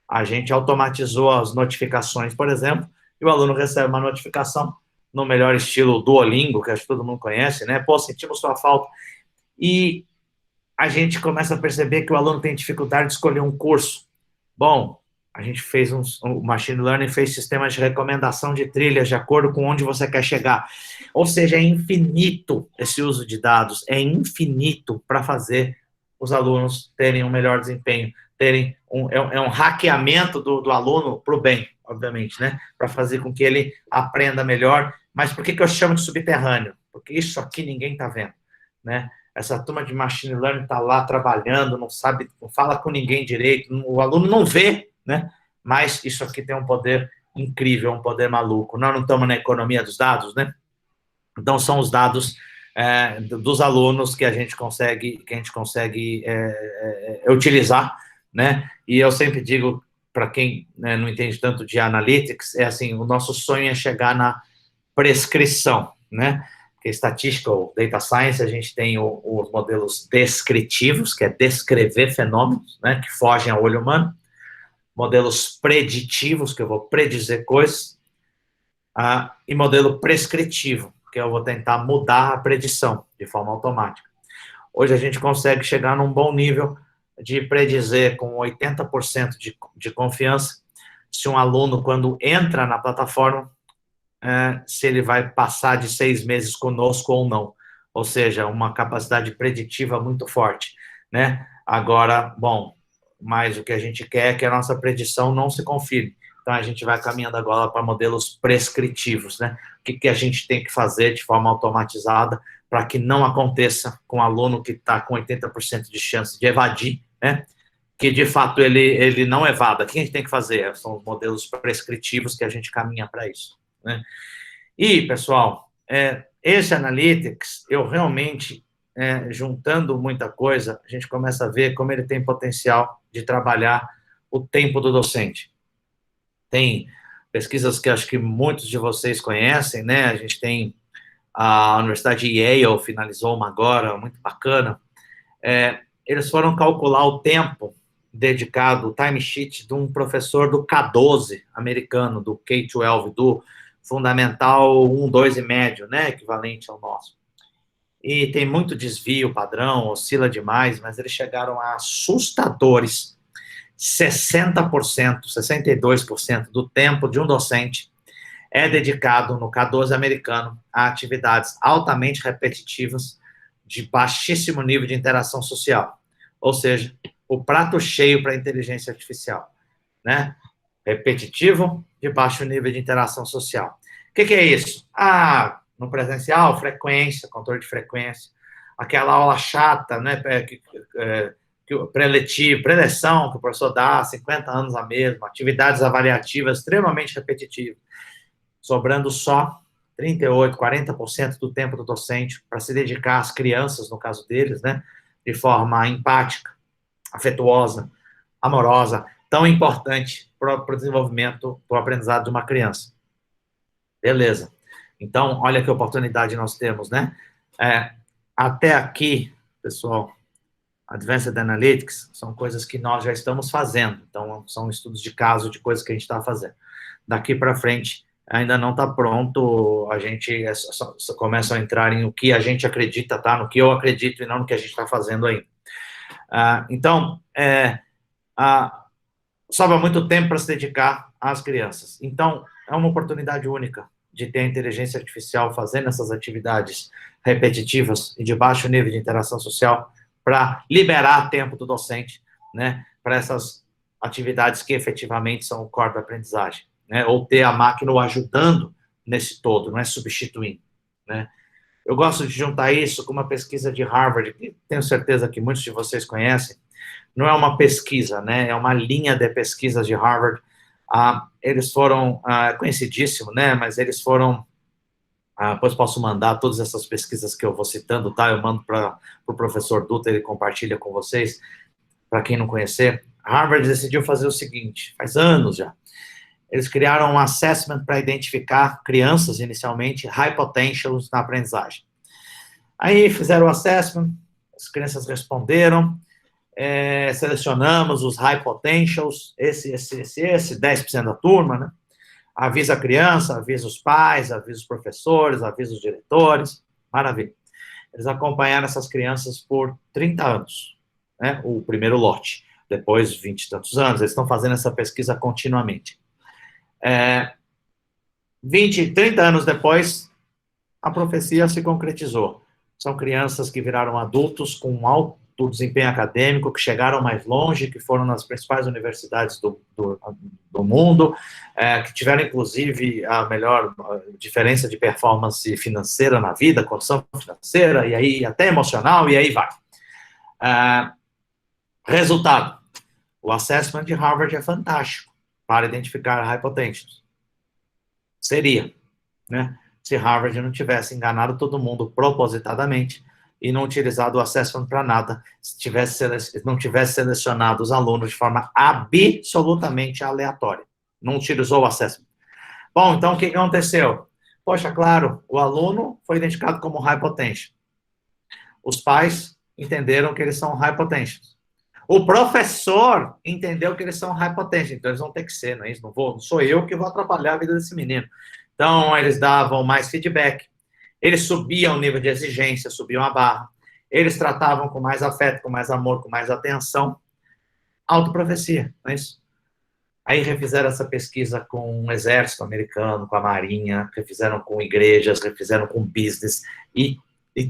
S2: A gente automatizou as notificações, por exemplo, e o aluno recebe uma notificação no melhor estilo Duolingo, que acho que todo mundo conhece, né? Pô, sentimos sua falta. E a gente começa a perceber que o aluno tem dificuldade de escolher um curso. Bom, a gente fez o Machine Learning fez sistemas de recomendação de trilhas de acordo com onde você quer chegar. Ou seja, é infinito esse uso de dados, é infinito para fazer os alunos terem um melhor desempenho, terem um hackeamento do aluno para o bem, obviamente, né? Para fazer com que ele aprenda melhor. Mas por que eu chamo de subterrâneo? Porque isso aqui ninguém está vendo, né? Essa turma de Machine Learning está lá trabalhando, não sabe, não fala com ninguém direito, o aluno não vê, né? Mas isso aqui tem um poder incrível, um poder maluco. Nós não estamos na economia dos dados, né? Então, são os dados dos alunos que a gente consegue utilizar, né? E eu sempre digo, para quem não entende tanto de analytics, é assim, o nosso sonho é chegar na prescrição, né? Porque estatística ou data science, a gente tem os modelos descritivos, que é descrever fenômenos, né? Que fogem ao olho humano. Modelos preditivos, que eu vou predizer coisas, e modelo prescritivo, que eu vou tentar mudar a predição de forma automática. Hoje a gente consegue chegar num bom nível de predizer com 80% de confiança se um aluno, quando entra na plataforma, se ele vai passar de 6 meses conosco ou não. Ou seja, uma capacidade preditiva muito forte, né? Agora, bom, mas o que a gente quer é que a nossa predição não se confirme. Então, a gente vai caminhando agora para modelos prescritivos, né? O que a gente tem que fazer de forma automatizada para que não aconteça com o aluno que está com 80% de chance de evadir, né? Que, de fato, ele não evada. O que a gente tem que fazer? São os modelos prescritivos que a gente caminha para isso, né? E, pessoal, esse Analytics, eu realmente, juntando muita coisa, a gente começa a ver como ele tem potencial de trabalhar o tempo do docente. Tem pesquisas que acho que muitos de vocês conhecem, né? A gente tem a Universidade de Yale finalizou uma agora, muito bacana. Eles foram calcular o tempo dedicado, o timesheet de um professor do K12 americano, do K-12, do Fundamental 1, 2 e médio, né, equivalente ao nosso. E tem muito desvio padrão, oscila demais, mas eles chegaram a assustadores 60%, 62% do tempo de um docente é dedicado, no K12 americano, a atividades altamente repetitivas de baixíssimo nível de interação social. Ou seja, o prato cheio para a inteligência artificial, né? Repetitivo, de baixo nível de interação social. O que é isso? No presencial, frequência, controle de frequência, aquela aula chata, né? Preleção que o professor dá há 50 anos a mesma, atividades avaliativas extremamente repetitivas, sobrando só 38%, 40% do tempo do docente para se dedicar às crianças, no caso deles, né, de forma empática, afetuosa, amorosa, tão importante para o desenvolvimento, para o aprendizado de uma criança. Beleza. Então, olha que oportunidade nós temos, né? Até aqui, pessoal, Advanced Analytics são coisas que nós já estamos fazendo. Então, são estudos de caso de coisas que a gente está fazendo. Daqui para frente, ainda não está pronto, a gente só começa a entrar em o que a gente acredita, tá? No que eu acredito e não no que a gente está fazendo ainda. Então, sobra muito tempo para se dedicar às crianças. Então, é uma oportunidade única de ter a inteligência artificial fazendo essas atividades repetitivas e de baixo nível de interação social para liberar tempo do docente, né, para essas atividades que efetivamente são o core da aprendizagem, né, ou ter a máquina o ajudando nesse todo, não é substituindo, né. Eu gosto de juntar isso com uma pesquisa de Harvard, que tenho certeza que muitos de vocês conhecem. Não é uma pesquisa, né, é uma linha de pesquisas de Harvard. Eles foram, conhecidíssimo, né, mas eles foram, depois posso mandar todas essas pesquisas que eu vou citando, tá, eu mando para o professor Dutra, ele compartilha com vocês, para quem não conhecer. Harvard decidiu fazer o seguinte, faz anos já, eles criaram um assessment para identificar crianças, inicialmente, high potentials na aprendizagem. Aí fizeram o assessment, as crianças responderam, selecionamos os high potentials, esse, 10% da turma, né? Avisa a criança, avisa os pais, avisa os professores, avisa os diretores, maravilha. Eles acompanharam essas crianças por 30 anos, né? O primeiro lote, depois 20 e tantos anos, eles estão fazendo essa pesquisa continuamente. 30 anos depois, a profecia se concretizou. São crianças que viraram adultos com alto desempenho acadêmico, que chegaram mais longe, que foram nas principais universidades do mundo, que tiveram, inclusive, a melhor diferença de performance financeira na vida, condição financeira, e aí até emocional, e aí vai. Resultado, o assessment de Harvard é fantástico para identificar high potentials. Seria, né, se Harvard não tivesse enganado todo mundo propositadamente e não utilizado o assessment para nada, não tivesse selecionado os alunos de forma absolutamente aleatória. Não utilizou o assessment. Bom, então o que aconteceu? Poxa, claro, o aluno foi identificado como high potential. Os pais entenderam que eles são high potentials. O professor entendeu que eles são high potential, então eles vão ter que ser, não é isso? Não sou eu que vou atrapalhar a vida desse menino. Então, eles davam mais feedback, eles subiam o nível de exigência, subiam a barra, eles tratavam com mais afeto, com mais amor, com mais atenção. Autoprofecia, não é isso? Aí refizeram essa pesquisa com o exército americano, com a marinha, refizeram com igrejas, refizeram com business, e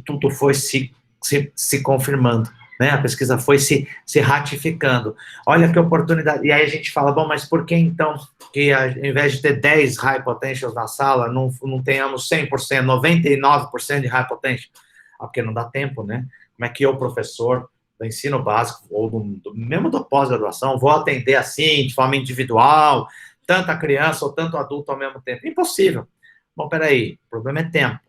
S2: tudo foi se confirmando, né? A pesquisa foi se ratificando. Olha que oportunidade. E aí a gente fala, bom, mas por que então que ao invés de ter 10 high potentials na sala, não tenhamos 100%, 99% de high potential? Porque não dá tempo, né? Como é que eu, professor do ensino básico, ou mesmo da pós-graduação, vou atender assim, de forma individual, tanta criança ou tanto adulto ao mesmo tempo? Impossível. Bom, peraí, o problema é tempo.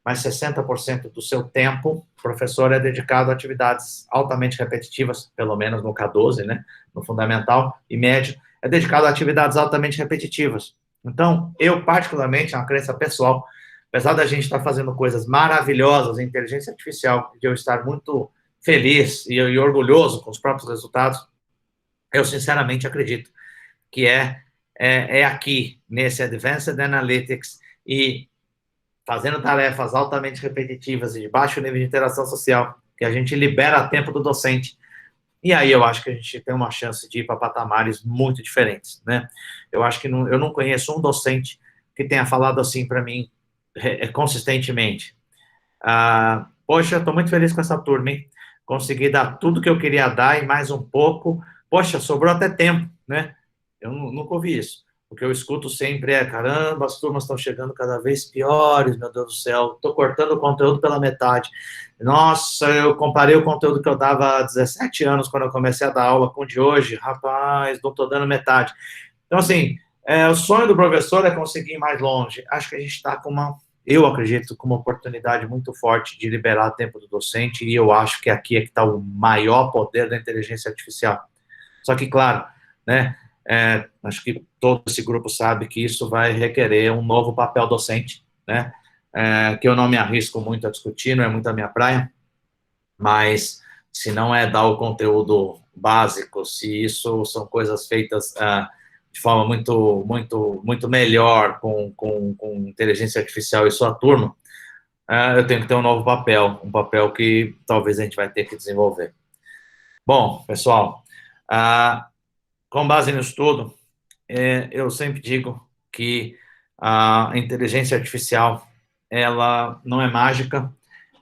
S2: Mas 60% do seu tempo, o professor é dedicado a atividades altamente repetitivas, pelo menos no K12, né, no fundamental e médio, é dedicado a atividades altamente repetitivas. Então, eu, particularmente, é uma crença pessoal, apesar da gente estar fazendo coisas maravilhosas em inteligência artificial, de eu estar muito feliz e orgulhoso com os próprios resultados, eu sinceramente acredito que é aqui, nesse Advanced Analytics, e fazendo tarefas altamente repetitivas e de baixo nível de interação social, que a gente libera tempo do docente. E aí eu acho que a gente tem uma chance de ir para patamares muito diferentes, né? Eu acho que eu não conheço um docente que tenha falado assim para mim consistentemente. Poxa, estou muito feliz com essa turma, hein? Consegui dar tudo que eu queria dar e mais um pouco. Poxa, sobrou até tempo, né? Eu nunca ouvi isso. O que eu escuto sempre é, caramba, as turmas estão chegando cada vez piores, meu Deus do céu, estou cortando o conteúdo pela metade. Nossa, eu comparei o conteúdo que eu dava há 17 anos, quando eu comecei a dar aula, com o de hoje, rapaz, não estou dando metade. Então, assim, o sonho do professor é conseguir ir mais longe. Acho que a gente está eu acredito, com uma oportunidade muito forte de liberar tempo do docente, e eu acho que aqui é que está o maior poder da inteligência artificial. Só que, claro, né, acho que todo esse grupo sabe que isso vai requerer um novo papel docente, né, que eu não me arrisco muito a discutir, não é muito a minha praia, mas se não é dar o conteúdo básico, se isso são coisas feitas de forma muito melhor com inteligência artificial e sua turma, eu tenho que ter um novo papel, um papel que talvez a gente vai ter que desenvolver. Bom, pessoal, com base nisso tudo, eu sempre digo que a inteligência artificial, ela não é mágica,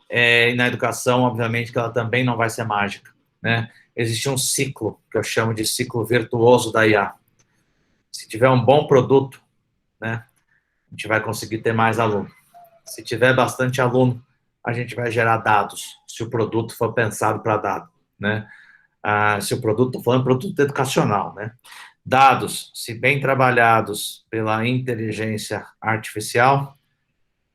S2: e na educação, obviamente, que ela também não vai ser mágica, né? Existe um ciclo, que eu chamo de ciclo virtuoso da IA. Se tiver um bom produto, né, a gente vai conseguir ter mais aluno. Se tiver bastante aluno, a gente vai gerar dados, se o produto for pensado para dado, né? Se o produto, estou falando produto educacional, né? Dados, se bem trabalhados pela inteligência artificial,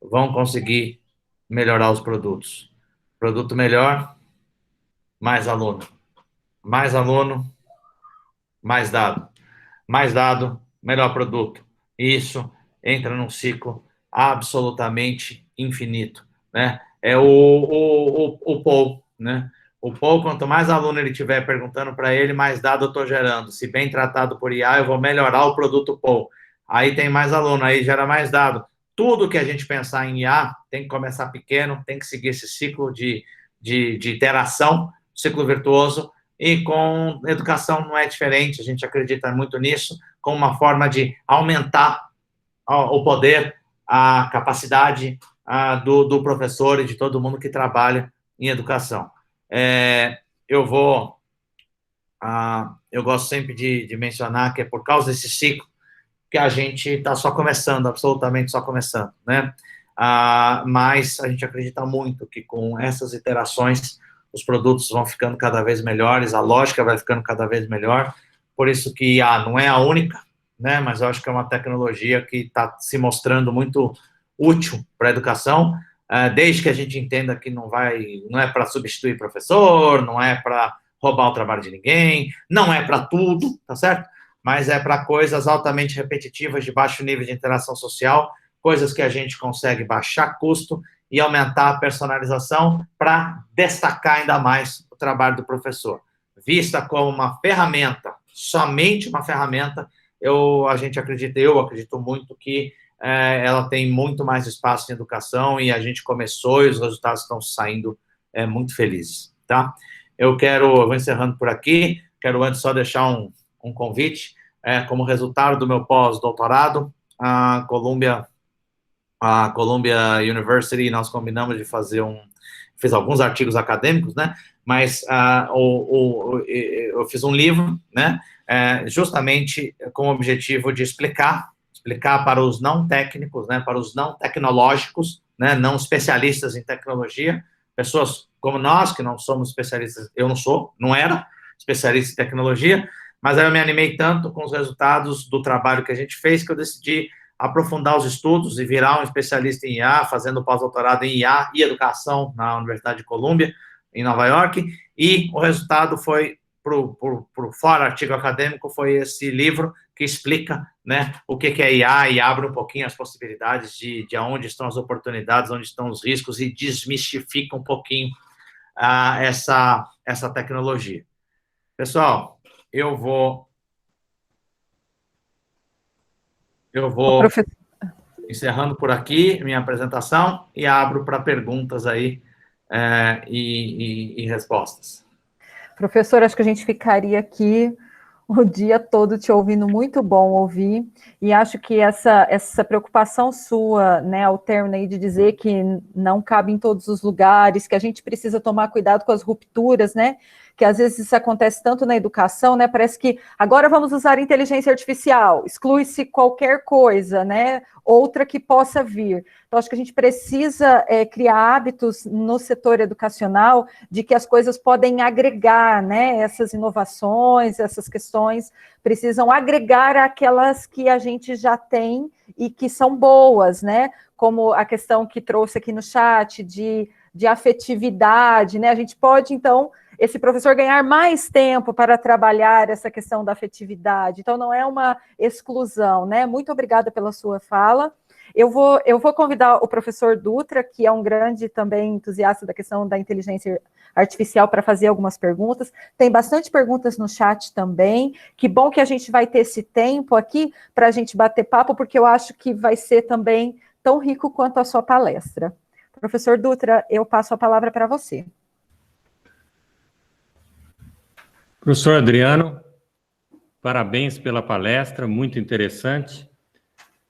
S2: vão conseguir melhorar os produtos. Produto melhor, mais aluno. Mais aluno, mais dado. Mais dado, melhor produto. Isso entra num ciclo absolutamente infinito, né? É o Paul, né? O Paul, quanto mais aluno ele tiver perguntando para ele, mais dado eu estou gerando. Se bem tratado por IA, eu vou melhorar o produto Paul. Aí tem mais aluno, aí gera mais dado. Tudo que a gente pensar em IA tem que começar pequeno, tem que seguir esse ciclo de iteração, ciclo virtuoso, e com educação não é diferente, a gente acredita muito nisso, como uma forma de aumentar o poder, a capacidade do professor e de todo mundo que trabalha em educação. Eu gosto sempre de mencionar que é por causa desse ciclo que a gente está só começando, absolutamente só começando, né? Mas a gente acredita muito que com essas iterações os produtos vão ficando cada vez melhores, a lógica vai ficando cada vez melhor, por isso que não é a única, né? Mas eu acho que é uma tecnologia que está se mostrando muito útil para a educação, desde que a gente entenda que não é para substituir professor, não é para roubar o trabalho de ninguém, não é para tudo, tá certo? Mas é para coisas altamente repetitivas, de baixo nível de interação social, coisas que a gente consegue baixar custo e aumentar a personalização para destacar ainda mais o trabalho do professor. Vista como uma ferramenta, somente uma ferramenta, eu acredito muito que ela tem muito mais espaço em educação e a gente começou e os resultados estão saindo muito felizes, tá? Eu vou encerrando por aqui, quero antes só deixar um convite, como resultado do meu pós-doutorado, a Columbia University, nós combinamos de fiz alguns artigos acadêmicos, né, mas eu fiz um livro, né, justamente com o objetivo de explicar para os não técnicos, né, para os não tecnológicos, né, não especialistas em tecnologia, pessoas como nós, que não somos especialistas, eu não era especialista em tecnologia, mas aí eu me animei tanto com os resultados do trabalho que a gente fez, que eu decidi aprofundar os estudos e virar um especialista em IA, fazendo pós-doutorado em IA e educação na Universidade de Columbia, em Nova York, e o resultado foi o fora artigo acadêmico foi esse livro que explica, né, o que é IA e abre um pouquinho as possibilidades de onde estão as oportunidades, onde estão os riscos e desmistifica um pouquinho essa tecnologia. Pessoal, eu vou encerrando por aqui minha apresentação e abro para perguntas aí e respostas.
S1: Professor, acho que a gente ficaria aqui o dia todo te ouvindo, muito bom ouvir, e acho que essa preocupação sua, né, ao término aí de dizer que não cabe em todos os lugares, que a gente precisa tomar cuidado com as rupturas, né, que às vezes isso acontece tanto na educação, né, parece que agora vamos usar inteligência artificial, exclui-se qualquer coisa, né, outra que possa vir. Então, acho que a gente precisa criar hábitos no setor educacional de que as coisas podem agregar, né, essas inovações, essas questões precisam agregar aquelas que a gente já tem e que são boas, né, como a questão que trouxe aqui no chat de afetividade, né, a gente pode, então, esse professor ganhar mais tempo para trabalhar essa questão da afetividade. Então, não é uma exclusão, né? Muito obrigada pela sua fala. Eu vou convidar o professor Dutra, que é um grande também entusiasta da questão da inteligência artificial, para fazer algumas perguntas. Tem bastante perguntas no chat também. Que bom que a gente vai ter esse tempo aqui para a gente bater papo, porque eu acho que vai ser também tão rico quanto a sua palestra. Professor Dutra, eu passo a palavra para você.
S4: Professor Adriano, parabéns pela palestra, muito interessante.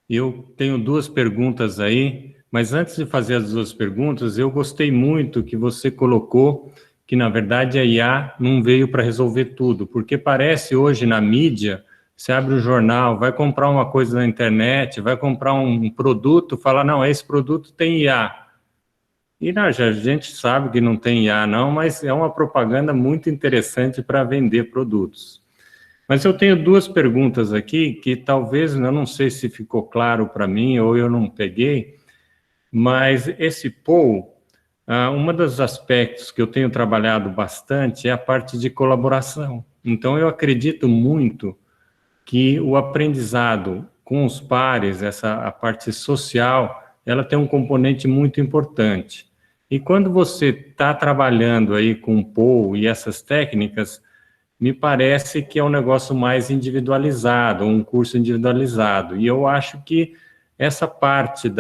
S4: Eu tenho duas perguntas aí, mas antes de fazer as duas perguntas, eu gostei muito que você colocou que, na verdade, a IA não veio para resolver tudo, porque parece hoje na mídia, você abre o jornal, vai comprar uma coisa na internet, vai comprar um produto, fala, não, esse produto tem IA. E a gente sabe que não tem IA não, mas é uma propaganda muito interessante para vender produtos. Mas eu tenho duas perguntas aqui que talvez, eu não sei se ficou claro para mim ou eu não peguei, mas esse POU, um dos aspectos que eu tenho trabalhado bastante é a parte de colaboração. Então eu acredito muito que o aprendizado com os pares, a parte social, ela tem um componente muito importante. E quando você está trabalhando aí com o POU e essas técnicas, me parece que é um negócio mais individualizado, um curso individualizado. E eu acho que essa parte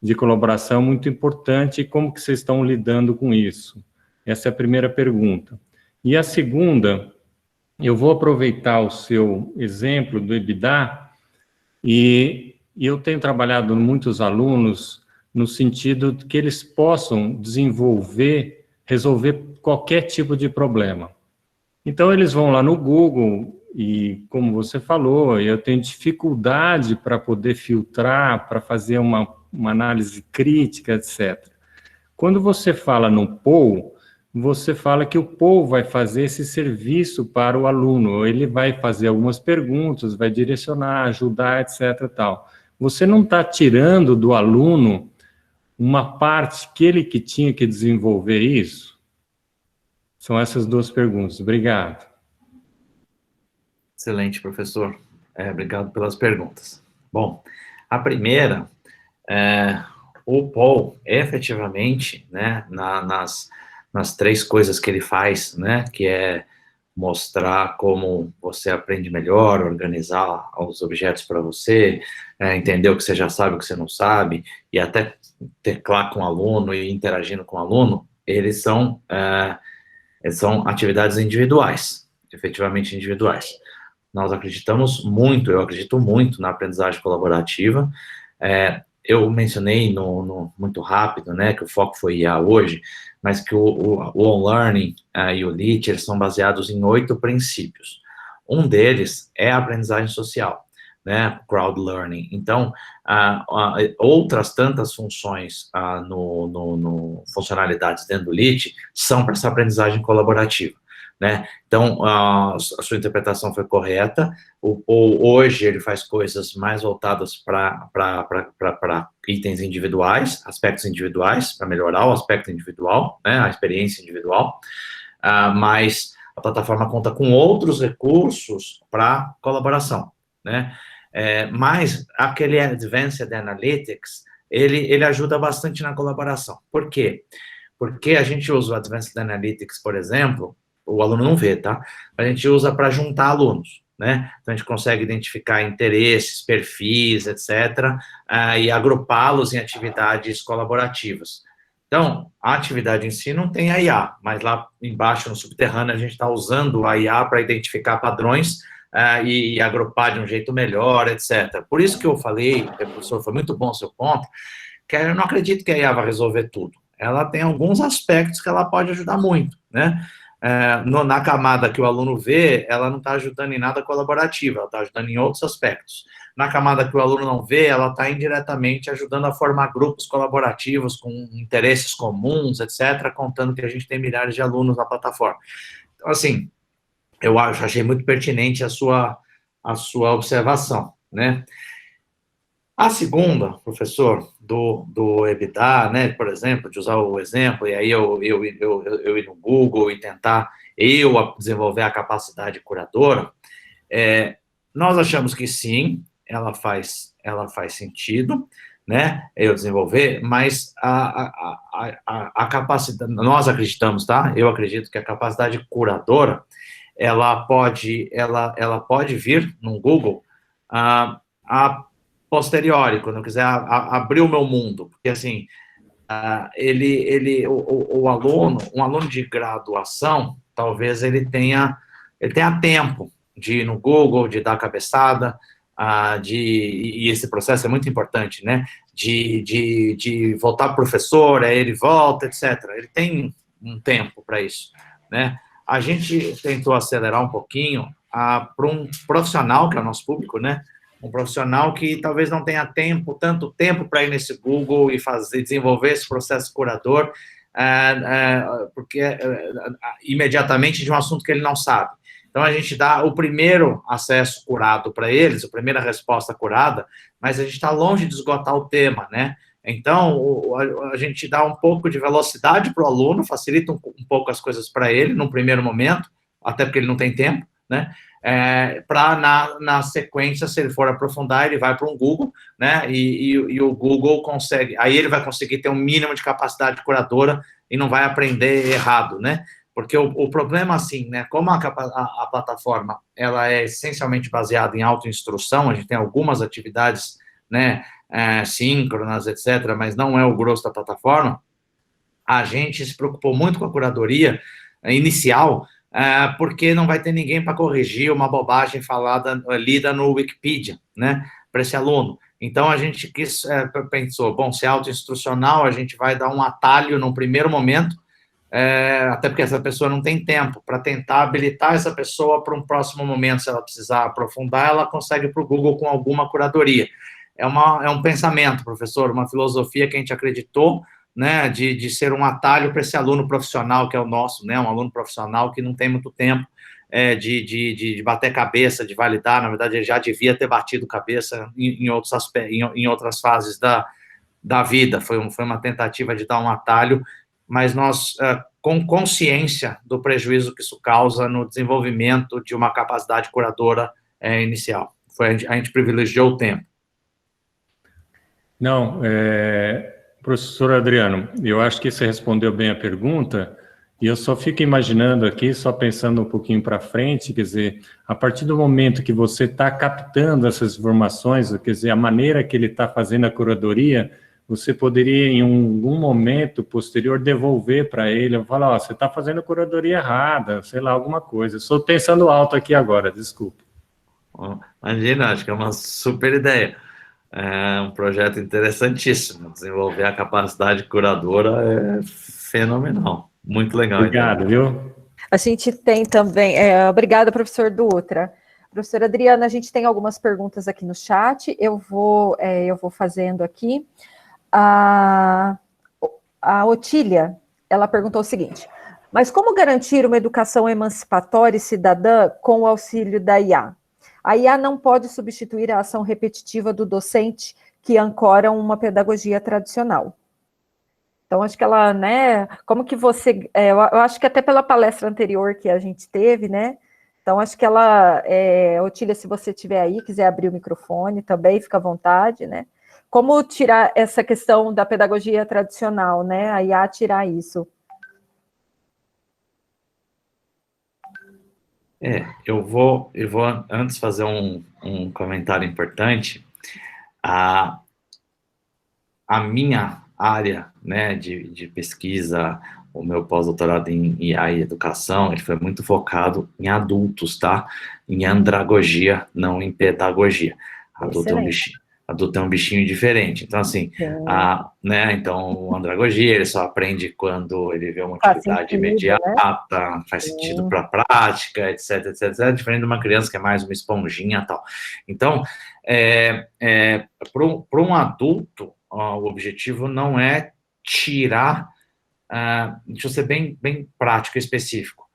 S4: de colaboração é muito importante. E como que vocês estão lidando com isso? Essa é a primeira pergunta. E a segunda, eu vou aproveitar o seu exemplo do EBITDA e eu tenho trabalhado com muitos alunos no sentido de que eles possam resolver qualquer tipo de problema. Então, eles vão lá no Google e, como você falou, eu tenho dificuldade para poder filtrar, para fazer uma análise crítica, etc. Quando você fala no POU, você fala que o POU vai fazer esse serviço para o aluno, ele vai fazer algumas perguntas, vai direcionar, ajudar, etc. Tal. Você não está tirando do aluno uma parte que ele que tinha que desenvolver isso? São essas duas perguntas. Obrigado.
S2: Excelente, professor. Obrigado pelas perguntas. Bom, a primeira, o Paul, efetivamente, né, nas três coisas que ele faz, né, que é mostrar como você aprende melhor, organizar os objetos para você, entender o que você já sabe, o que você não sabe, e até teclar com o aluno e interagindo com o aluno, eles são atividades individuais, efetivamente individuais. Nós acreditamos muito, eu acredito muito na aprendizagem colaborativa. Eu mencionei muito rápido, né, que o foco foi IA hoje, mas que o OnLearning e o LEAD, eles são baseados em 8 princípios. Um deles é a aprendizagem social, né, crowd learning. Então, outras tantas funções funcionalidades dentro do LEAD são para essa aprendizagem colaborativa, né? Então, a sua interpretação foi correta. Hoje ele faz coisas mais voltadas para itens individuais, aspectos individuais, para melhorar o aspecto individual, né, a experiência individual, mas A plataforma conta com outros recursos para colaboração, né? Mas aquele Advanced Analytics, ele ajuda bastante na colaboração. Por quê? Porque a gente usa o Advanced Analytics, por exemplo, o aluno não vê, tá? A gente usa para juntar alunos, né? Então, a gente consegue identificar interesses, perfis, etc., e agrupá-los em atividades colaborativas. Então, a atividade em si não tem a IA, mas lá embaixo, no subterrâneo, a gente está usando a IA para identificar padrões e agrupar de um jeito melhor, etc. Por isso que eu falei, professor, foi muito bom o seu ponto, que eu não acredito que a IA vai resolver tudo. Ela tem alguns aspectos que ela pode ajudar muito, né? Na camada que o aluno vê, ela não está ajudando em nada colaborativo, ela está ajudando em outros aspectos. Na camada que o aluno não vê, ela está indiretamente ajudando a formar grupos colaborativos com interesses comuns, etc., contando que a gente tem milhares de alunos na plataforma. Então, assim, eu achei muito pertinente a sua observação, né? A segunda, professor, do EBITDA, né, por exemplo, de usar o exemplo, e aí eu ir no Google e tentar desenvolver a capacidade curadora, nós achamos que sim, ela faz sentido, né, eu desenvolver, mas a capacidade, nós acreditamos, tá? Eu acredito que a capacidade curadora, ela pode vir no Google a posteriori, quando eu quiser abrir o meu mundo, porque assim, o aluno, um aluno de graduação, talvez ele tenha tempo de ir no Google, de dar cabeçada, e esse processo é muito importante, né, de voltar para o professor, aí ele volta, etc. Ele tem um tempo para isso, né. A gente tentou acelerar um pouquinho para um profissional, que é o nosso público, né, um profissional que talvez não tenha tanto tempo para ir nesse Google e desenvolver esse processo curador, porque imediatamente de um assunto que ele não sabe. Então, a gente dá o primeiro acesso curado para eles, a primeira resposta curada, mas a gente está longe de esgotar o tema, né? Então, a gente dá um pouco de velocidade para o aluno, facilita um pouco as coisas para ele, no primeiro momento, até porque ele não tem tempo, né? Para, na sequência, se ele for aprofundar, ele vai para um Google, né, e o Google consegue, aí ele vai conseguir ter um mínimo de capacidade curadora e não vai aprender errado, né, porque o problema, assim, né, como a plataforma, ela é essencialmente baseada em autoinstrução, a gente tem algumas atividades, né, síncronas, etc., mas não é o grosso da plataforma, a gente se preocupou muito com a curadoria inicial, porque não vai ter ninguém para corrigir uma bobagem lida no Wikipedia, né, para esse aluno. Então, a gente pensou, bom, se é autoinstrucional, a gente vai dar um atalho no primeiro momento, até porque essa pessoa não tem tempo, para tentar habilitar essa pessoa para um próximo momento, se ela precisar aprofundar, ela consegue para o Google com alguma curadoria. É um pensamento, professor, uma filosofia que a gente acreditou, né, de ser um atalho para esse aluno profissional que é o nosso, né, um aluno profissional que não tem muito tempo de bater cabeça, de validar, na verdade, ele já devia ter batido cabeça em outros aspectos, em outras fases da vida, foi uma tentativa de dar um atalho, mas nós, com consciência do prejuízo que isso causa no desenvolvimento de uma capacidade curadora inicial. A gente privilegiou o tempo.
S4: Não, professor Adriano, eu acho que você respondeu bem a pergunta, e eu só fico imaginando aqui, só pensando um pouquinho para frente, quer dizer, a partir do momento que você está captando essas informações, quer dizer, a maneira que ele está fazendo a curadoria, você poderia, em algum momento posterior, devolver para ele, falar, ó, você está fazendo a curadoria errada, sei lá, alguma coisa. Estou pensando alto aqui agora, desculpa.
S2: Imagina, acho que é uma super ideia. É um projeto interessantíssimo. Desenvolver a capacidade curadora é fenomenal. Muito legal.
S4: Obrigado, viu?
S1: A gente tem também... obrigada, professor Dutra. Professora Adriana, a gente tem algumas perguntas aqui no chat. Eu vou fazendo aqui. A Otília, ela perguntou o seguinte: mas como garantir uma educação emancipatória e cidadã com o auxílio da IA? A IA não pode substituir a ação repetitiva do docente que ancora uma pedagogia tradicional. Então, acho que ela, né, como que você, eu acho que até pela palestra anterior que a gente teve, né, então acho que ela, Otília, se você estiver aí, quiser abrir o microfone também, fica à vontade, né, como tirar essa questão da pedagogia tradicional, né, a IA tirar isso.
S2: Eu vou antes fazer um comentário importante. A minha área, né, de pesquisa, o meu pós-doutorado em IA e educação, ele foi muito focado em adultos, tá? Em andragogia, não em pedagogia. Adulto é um bichinho diferente. Então, assim, né, então, o andragogia, ele só aprende quando ele vê uma atividade imediata, né? Faz sentido para a prática, etc, etc, etc, diferente de uma criança que é mais uma esponjinha e tal. Então, para um adulto, o objetivo não é tirar, deixa eu ser bem prático e específico,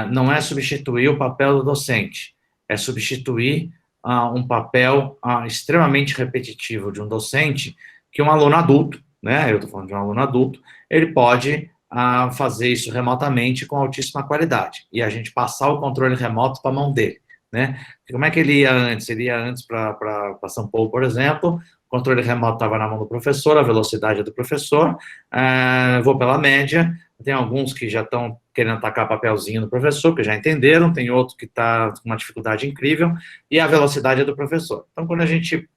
S2: não é substituir o papel do docente, é substituir um papel extremamente repetitivo de um docente que um aluno adulto, né, eu estou falando de um aluno adulto, ele pode fazer isso remotamente com altíssima qualidade, e a gente passar o controle remoto para a mão dele, né? Como é que ele ia antes? Ele ia antes para São Paulo, por exemplo, o controle remoto estava na mão do professor, a velocidade é do professor, vou pela média, tem alguns que já estão querendo atacar papelzinho no professor, que já entenderam, tem outro que está com uma dificuldade incrível, e a velocidade é do professor. Então, quando a gente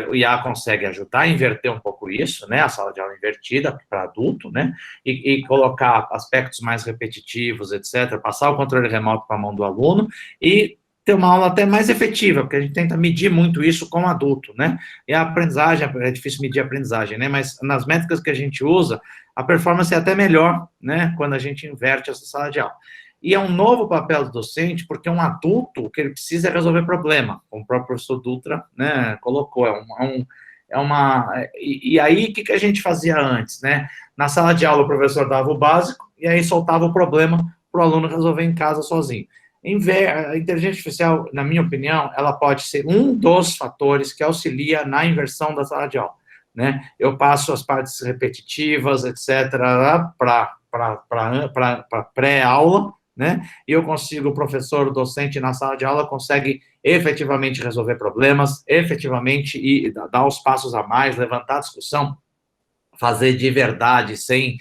S2: o IA consegue ajudar a inverter um pouco isso, né, a sala de aula invertida para adulto, né, e colocar aspectos mais repetitivos, etc., passar o controle remoto para a mão do aluno e ter uma aula até mais efetiva, porque a gente tenta medir muito isso com adulto, né, e a aprendizagem, é difícil medir a aprendizagem, né, mas nas métricas que a gente usa, a performance é até melhor, né, quando a gente inverte essa sala de aula. E é um novo papel do docente, porque um adulto, o que ele precisa é resolver problema, como o próprio professor Dutra, né, colocou, e aí, o que a gente fazia antes, né? Na sala de aula, o professor dava o básico, e aí soltava o problema para o aluno resolver em casa sozinho. A inteligência artificial, na minha opinião, ela pode ser um dos fatores que auxilia na inversão da sala de aula, né? Eu passo as partes repetitivas, etc., para pré-aula, né? E eu consigo, o professor, o docente na sala de aula consegue efetivamente resolver problemas, efetivamente dar os passos a mais, levantar a discussão, fazer de verdade, sem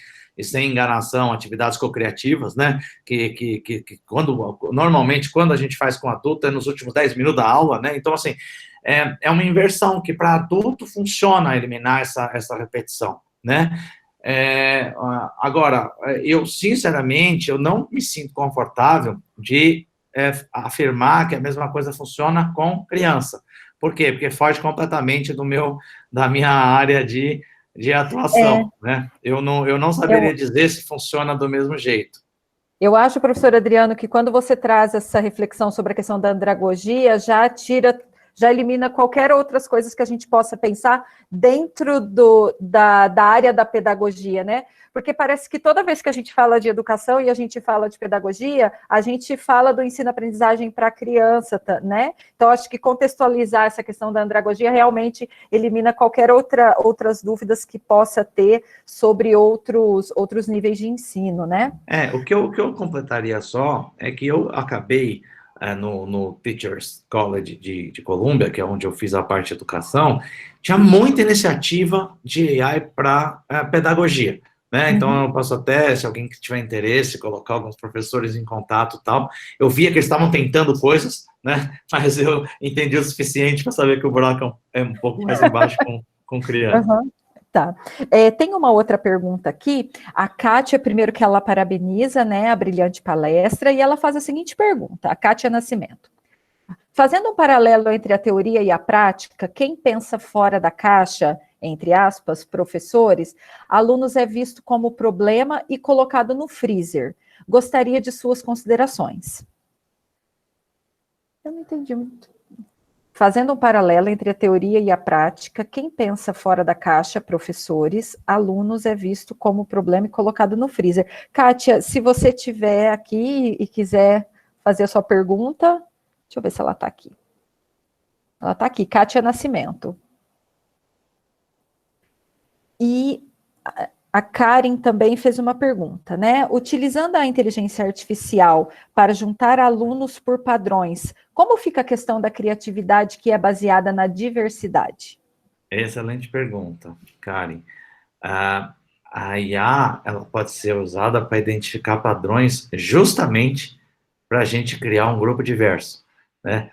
S2: enganação, atividades co-criativas, né? Que normalmente, quando a gente faz com adulto, é nos últimos 10 minutos da aula, né? Então, assim, é uma inversão que para adulto funciona eliminar essa repetição, né? Agora, eu, sinceramente, eu não me sinto confortável de afirmar que a mesma coisa funciona com criança. Por quê? Porque foge completamente da minha área de atuação, né? Eu não saberia dizer se funciona do mesmo jeito.
S1: Eu acho, professor Adriano, que quando você traz essa reflexão sobre a questão da andragogia, já elimina qualquer outras coisas que a gente possa pensar dentro da área da pedagogia, né? Porque parece que toda vez que a gente fala de educação e a gente fala de pedagogia, a gente fala do ensino-aprendizagem para a criança, né? Então, acho que contextualizar essa questão da andragogia realmente elimina qualquer outras dúvidas que possa ter sobre outros níveis de ensino, né?
S2: O que eu completaria só é que eu acabei no Teachers College de Columbia, que é onde eu fiz a parte de educação, tinha muita iniciativa de AI para pedagogia, né? Então, eu posso até, se alguém que tiver interesse, colocar alguns professores em contato e tal. Eu via que eles estavam tentando coisas, né? Mas eu entendi o suficiente para saber que o buraco é um pouco mais embaixo com criança.
S1: Uhum. Tá. Tem uma outra pergunta aqui. A Kátia, primeiro que ela parabeniza, né, a brilhante palestra, e ela faz a seguinte pergunta, a Kátia Nascimento. Fazendo um paralelo entre a teoria e a prática, quem pensa fora da caixa, entre aspas, professores, alunos é visto como problema e colocado no freezer. Gostaria de suas considerações. Eu não entendi muito. Fazendo um paralelo entre a teoria e a prática, quem pensa fora da caixa, professores, alunos, é visto como problema e colocado no freezer. Kátia, se você estiver aqui e quiser fazer a sua pergunta, deixa eu ver se ela está aqui. Ela está aqui, Kátia Nascimento. E A Karen também fez uma pergunta, né? Utilizando a inteligência artificial para juntar alunos por padrões, como fica a questão da criatividade que é baseada na diversidade?
S2: Excelente pergunta, Karen. A IA, ela pode ser usada para identificar padrões justamente para a gente criar um grupo diverso, né?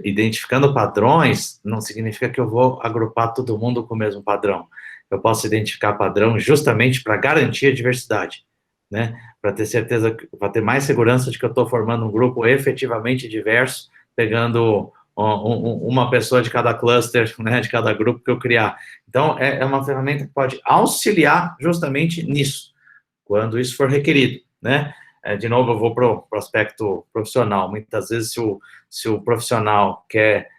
S2: Identificando padrões não significa que eu vou agrupar todo mundo com o mesmo padrão. Eu posso identificar padrão justamente para garantir a diversidade, né? Para ter certeza, para ter mais segurança de que eu estou formando um grupo efetivamente diverso, pegando uma pessoa de cada cluster, né, de cada grupo que eu criar. Então, é uma ferramenta que pode auxiliar justamente nisso, quando isso for requerido, né? De novo, eu vou para o aspecto profissional. Muitas vezes, se o profissional quer,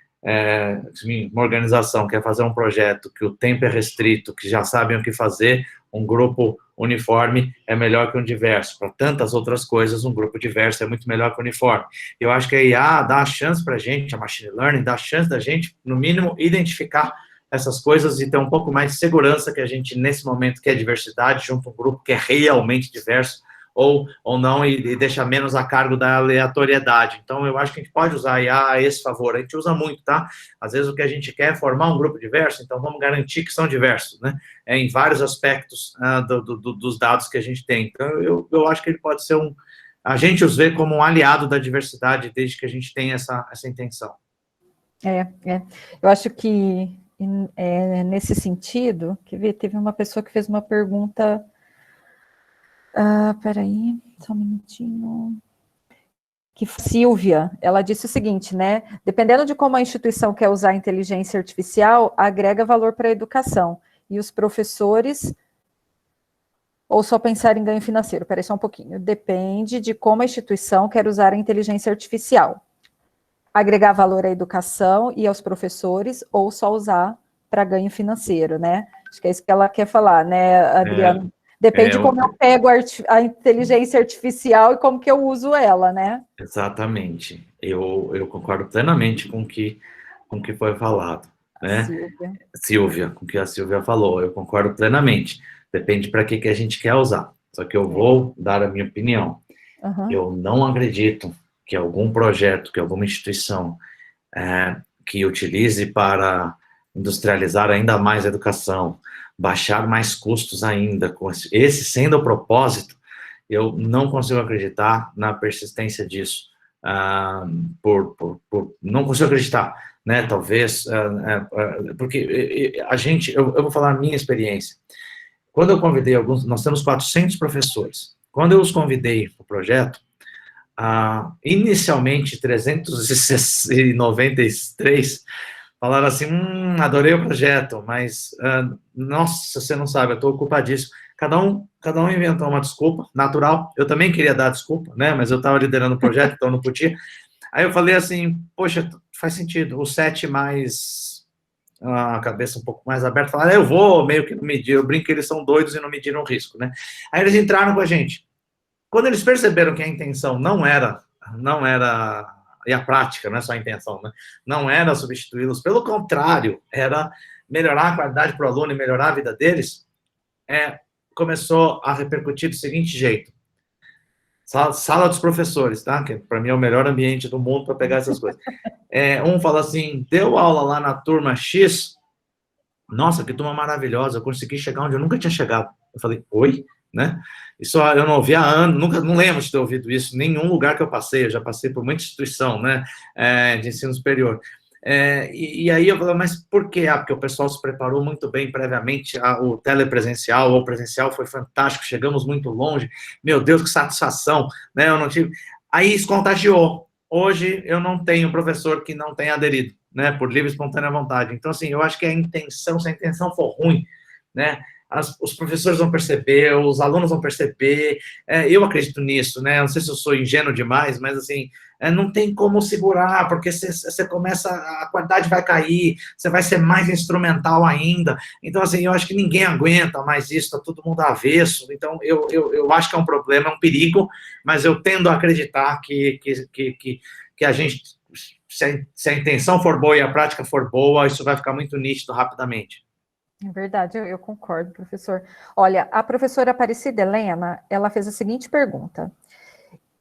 S2: uma organização quer fazer um projeto que o tempo é restrito, que já sabem o que fazer, um grupo uniforme é melhor que um diverso. Para tantas outras coisas, um grupo diverso é muito melhor que um uniforme. Eu acho que a IA dá a chance para a gente, a machine learning dá a chance da gente, no mínimo, identificar essas coisas e ter um pouco mais de segurança que a gente, nesse momento, quer diversidade, junto a um grupo que é realmente diverso, ou não, e deixa menos a cargo da aleatoriedade. Então, eu acho que a gente pode usar a IA a esse favor. A gente usa muito, tá? Às vezes o que a gente quer é formar um grupo diverso, então vamos garantir que são diversos, né? Em vários aspectos dos dados que a gente tem. Então, eu acho que ele pode ser a gente os vê como um aliado da diversidade, desde que a gente tenha essa intenção.
S1: Eu acho que, nesse sentido, teve uma pessoa que fez uma pergunta... peraí, só um minutinho. Que Silvia, ela disse o seguinte, né? Dependendo de como a instituição quer usar a inteligência artificial, agrega valor para a educação. E os professores, ou só pensar em ganho financeiro? Peraí, só um pouquinho. Depende de como a instituição quer usar a inteligência artificial. Agregar valor à educação e aos professores, ou só usar para ganho financeiro, né? Acho que é isso que ela quer falar, né, Adriano? Depende de como eu pego a inteligência artificial e como que eu uso ela, né?
S2: Exatamente. Eu concordo plenamente com o que foi falado, né? Silvia, com o que a Silvia falou, eu concordo plenamente. Depende para que a gente quer usar. Só que eu vou dar a minha opinião. Eu não acredito que algum projeto, que alguma instituição que utilize para industrializar ainda mais a educação, baixar mais custos ainda, com esse sendo o propósito, eu não consigo acreditar na persistência disso, não consigo acreditar, né, talvez, porque eu vou falar a minha experiência. Quando eu convidei nós temos 400 professores, quando eu os convidei para o projeto, inicialmente 393 falaram assim, adorei o projeto, mas, nossa, você não sabe, eu estou ocupadíssimo. Cada um inventou uma desculpa, natural, eu também queria dar desculpa, né, mas eu estava liderando o projeto, então não podia. Aí eu falei assim, poxa, faz sentido, o 7 mais, a cabeça um pouco mais aberta, falaram, eu vou meio que não medir, eu brinco que eles são doidos e não mediram o risco, né. Aí eles entraram com a gente. Quando eles perceberam que a intenção não era e a prática, não é só a intenção, né? Não era substituí-los, pelo contrário, era melhorar a qualidade para o aluno e melhorar a vida deles, começou a repercutir do seguinte jeito. Sala dos professores, tá? Que para mim é o melhor ambiente do mundo para pegar essas coisas. Um fala assim, deu aula lá na turma X, nossa, que turma maravilhosa, eu consegui chegar onde eu nunca tinha chegado. Eu falei, oi? Né? Isso eu não ouvi há anos, não lembro de ter ouvido isso em nenhum lugar que eu passei, eu já passei por muita instituição, né, de ensino superior. E aí eu falei, mas por quê? Porque o pessoal se preparou muito bem previamente, o telepresencial ou o presencial foi fantástico, chegamos muito longe, meu Deus, que satisfação, né, eu não tive... Aí isso contagiou. Hoje eu não tenho professor que não tenha aderido, né, por livre e espontânea vontade. Então, assim, eu acho que se a intenção for ruim, né, os professores vão perceber, os alunos vão perceber, eu acredito nisso, né, não sei se eu sou ingênuo demais, mas assim, não tem como segurar, porque você começa, a qualidade vai cair, você vai ser mais instrumental ainda, então assim, eu acho que ninguém aguenta mais isso, tá todo mundo avesso, então eu acho que é um problema, é um perigo, mas eu tendo a acreditar que a gente, se a intenção for boa e a prática for boa, isso vai ficar muito nítido rapidamente.
S1: É verdade, eu concordo, professor. Olha, a professora Aparecida Helena, ela fez a seguinte pergunta.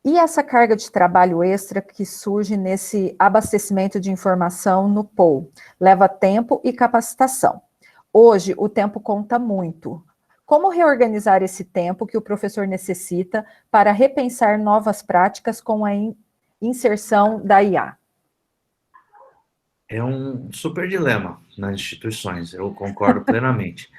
S1: E essa carga de trabalho extra que surge nesse abastecimento de informação no POU? Leva tempo e capacitação. Hoje, o tempo conta muito. Como reorganizar esse tempo que o professor necessita para repensar novas práticas com a inserção da IA?
S2: É um super dilema nas instituições, eu concordo plenamente.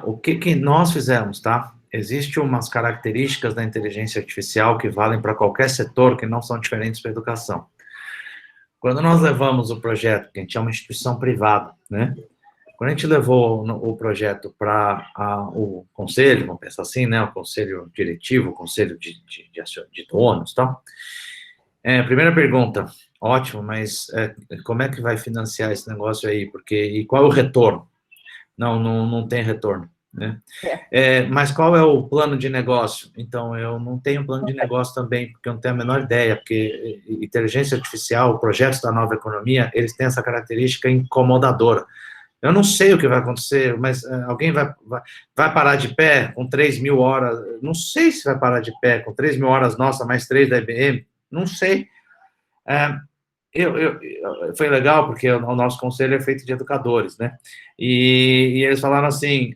S2: O que nós fizemos, tá? Existem umas características da inteligência artificial que valem para qualquer setor, que não são diferentes para a educação. Quando nós levamos o projeto, que a gente é uma instituição privada, né? Quando a gente levou o projeto para o conselho, vamos pensar assim, né? O conselho diretivo, o conselho de donos, tá? Primeira pergunta, ótimo, mas como é que vai financiar esse negócio aí? E qual é o retorno? Não tem retorno, né? Mas qual é o plano de negócio? Então, eu não tenho plano de negócio também, porque eu não tenho a menor ideia, porque inteligência artificial, projetos da nova economia, eles têm essa característica incomodadora. Eu não sei o que vai acontecer, mas alguém vai parar de pé com 3.000 horas? Não sei se vai parar de pé com 3.000 horas nossa, mais 3 da IBM, não sei. Foi legal, porque o nosso conselho é feito de educadores, né? E eles falaram assim,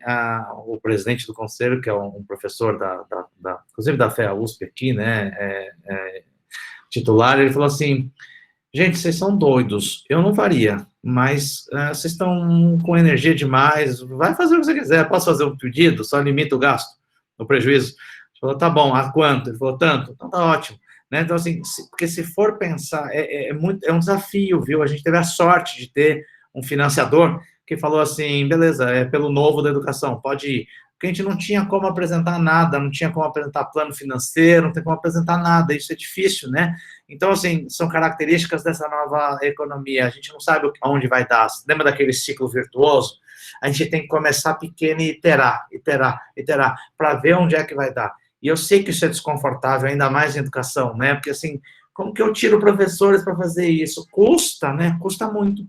S2: o presidente do conselho, que é um professor, inclusive da FEA USP aqui, né, titular, ele falou assim, gente, vocês são doidos, eu não faria, mas vocês estão com energia demais, vai fazer o que você quiser, posso fazer um pedido, só limita o gasto, o prejuízo. Ele falou, tá bom, a quanto? Ele falou, tanto, então tá ótimo. Né? Então, assim, porque se for pensar, é um desafio, viu? A gente teve a sorte de ter um financiador que falou assim, beleza, é pelo novo da educação, pode ir. Porque a gente não tinha como apresentar nada, não tinha como apresentar plano financeiro, não tem como apresentar nada, isso é difícil, né? Então, assim, são características dessa nova economia, a gente não sabe aonde vai dar. Lembra daquele ciclo virtuoso? A gente tem que começar pequeno e iterar, para ver onde é que vai dar. E eu sei que isso é desconfortável, ainda mais em educação, né? Porque, assim, como que eu tiro professores para fazer isso? Custa, né? Custa muito.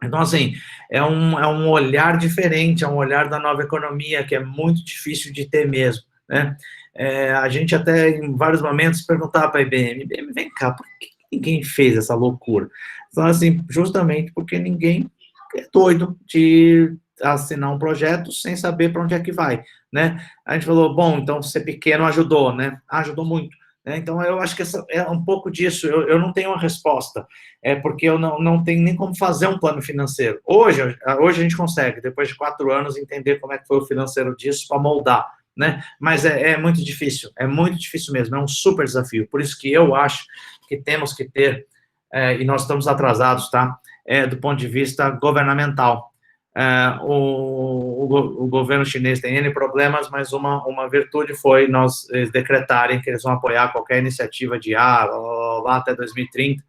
S2: Então, assim, é um olhar diferente, é um olhar da nova economia, que é muito difícil de ter mesmo, né? A gente até, em vários momentos, perguntava para a IBM, vem cá, por que ninguém fez essa loucura? Então, assim, justamente porque ninguém é doido de assinar um projeto sem saber para onde é que vai, né? A gente falou, bom, então ser pequeno ajudou, né? Ajudou muito. Então, eu acho que é um pouco disso. Eu não tenho uma resposta, porque eu não tenho nem como fazer um plano financeiro. Hoje a gente consegue, depois de 4 anos, entender como é que foi o financeiro disso para moldar, né? Mas é muito difícil mesmo, é um super desafio. Por isso que eu acho que temos que ter, e nós estamos atrasados, tá? Do ponto de vista governamental. O governo chinês tem N problemas, mas uma virtude foi nós decretarem que eles vão apoiar qualquer iniciativa de IA lá até 2030.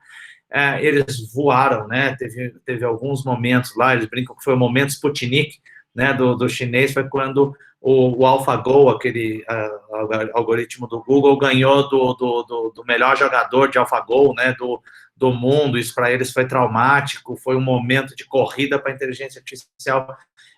S2: Eles voaram, né? Teve alguns momentos lá, eles brincam que foi o momento Sputnik, né, do chinês, foi quando o AlphaGo, aquele algoritmo do Google, ganhou do melhor jogador de AlphaGo, né, do mundo. Isso para eles foi traumático, foi um momento de corrida para a inteligência artificial.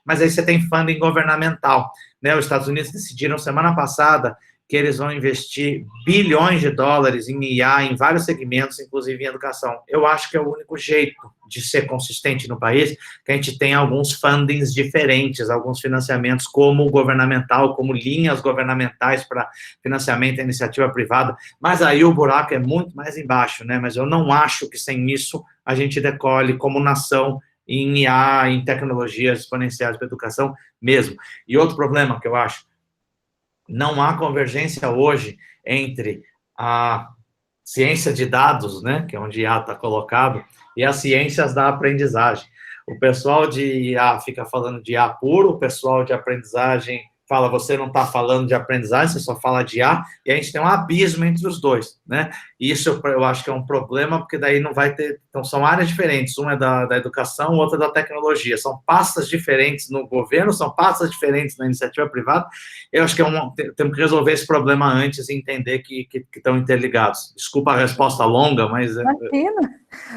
S2: Mas aí você tem funding governamental, né? Os Estados Unidos decidiram semana passada que eles vão investir bilhões de dólares em IA em vários segmentos, inclusive em educação. Eu acho que é o único jeito de ser consistente no país, que a gente tem alguns fundings diferentes, alguns financiamentos como governamental, como linhas governamentais para financiamento da iniciativa privada, mas aí o buraco é muito mais embaixo, né? Mas eu não acho que sem isso a gente decole como nação em IA, em tecnologias exponenciais para a educação mesmo. E outro problema que eu acho, não há convergência hoje entre a ciência de dados, né, que é onde IA está colocado, e as ciências da aprendizagem. O pessoal de IA fica falando de IA puro, o pessoal de aprendizagem fala, você não está falando de aprendizagem, você só fala de IA, e a gente tem um abismo entre os dois, né? Isso eu acho que é um problema, porque daí não vai ter... Então, são áreas diferentes, uma é da educação, outra da tecnologia. São pastas diferentes no governo, são pastas diferentes na iniciativa privada. Eu acho que temos que resolver esse problema antes e entender que estão interligados. Desculpa a resposta longa, mas...
S1: Imagina.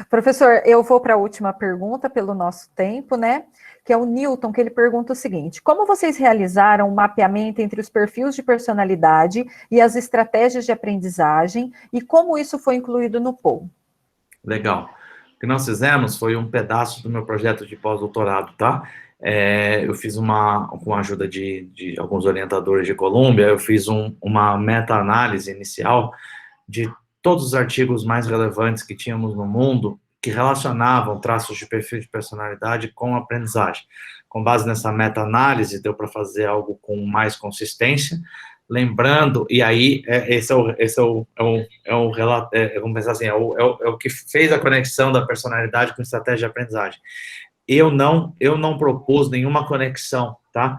S1: Professor, eu vou para a última pergunta pelo nosso tempo, né? Que é o Newton, que ele pergunta o seguinte: como vocês realizaram o mapeamento entre os perfis de personalidade e as estratégias de aprendizagem, e como isso foi incluído no POU?
S2: Legal. O que nós fizemos foi um pedaço do meu projeto de pós-doutorado, tá? Eu fiz com a ajuda de alguns orientadores de Colômbia, eu fiz uma meta-análise inicial de todos os artigos mais relevantes que tínhamos no mundo que relacionavam traços de perfil de personalidade com aprendizagem. Com base nessa meta-análise, deu para fazer algo com mais consistência, lembrando, e aí, vamos pensar assim, é o que fez a conexão da personalidade com estratégia de aprendizagem. Eu não propus nenhuma conexão, tá?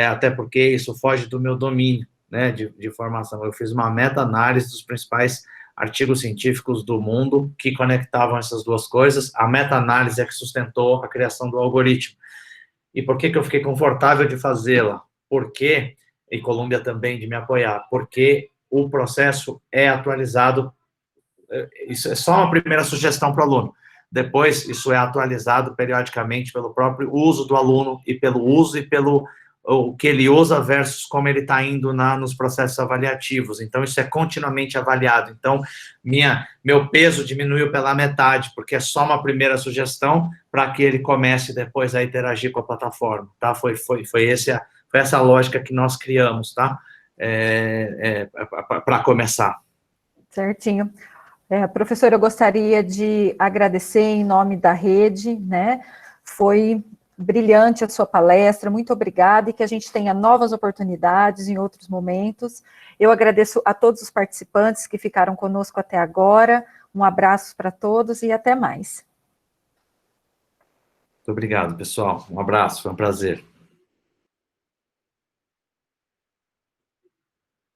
S2: Até porque isso foge do meu domínio, né, de formação. Eu fiz uma meta-análise dos principais artigos científicos do mundo que conectavam essas duas coisas. A meta-análise é que sustentou a criação do algoritmo. E por que eu fiquei confortável de fazê-la? Porque, e Colômbia também de me apoiar, porque o processo é atualizado, isso é só uma primeira sugestão para o aluno. Depois, isso é atualizado periodicamente pelo próprio uso do aluno e pelo uso e pelo o que ele usa versus como ele está indo nos processos avaliativos. Então, isso é continuamente avaliado. Então, meu peso diminuiu pela metade, porque é só uma primeira sugestão para que ele comece depois a interagir com a plataforma, tá? Foi essa a lógica que nós criamos, tá? Para começar.
S1: Certinho. Professor, eu gostaria de agradecer em nome da rede, né? Foi brilhante a sua palestra, muito obrigada, e que a gente tenha novas oportunidades em outros momentos. Eu agradeço a todos os participantes que ficaram conosco até agora, um abraço para todos e até mais.
S2: Muito obrigado, pessoal. Um abraço, foi um prazer.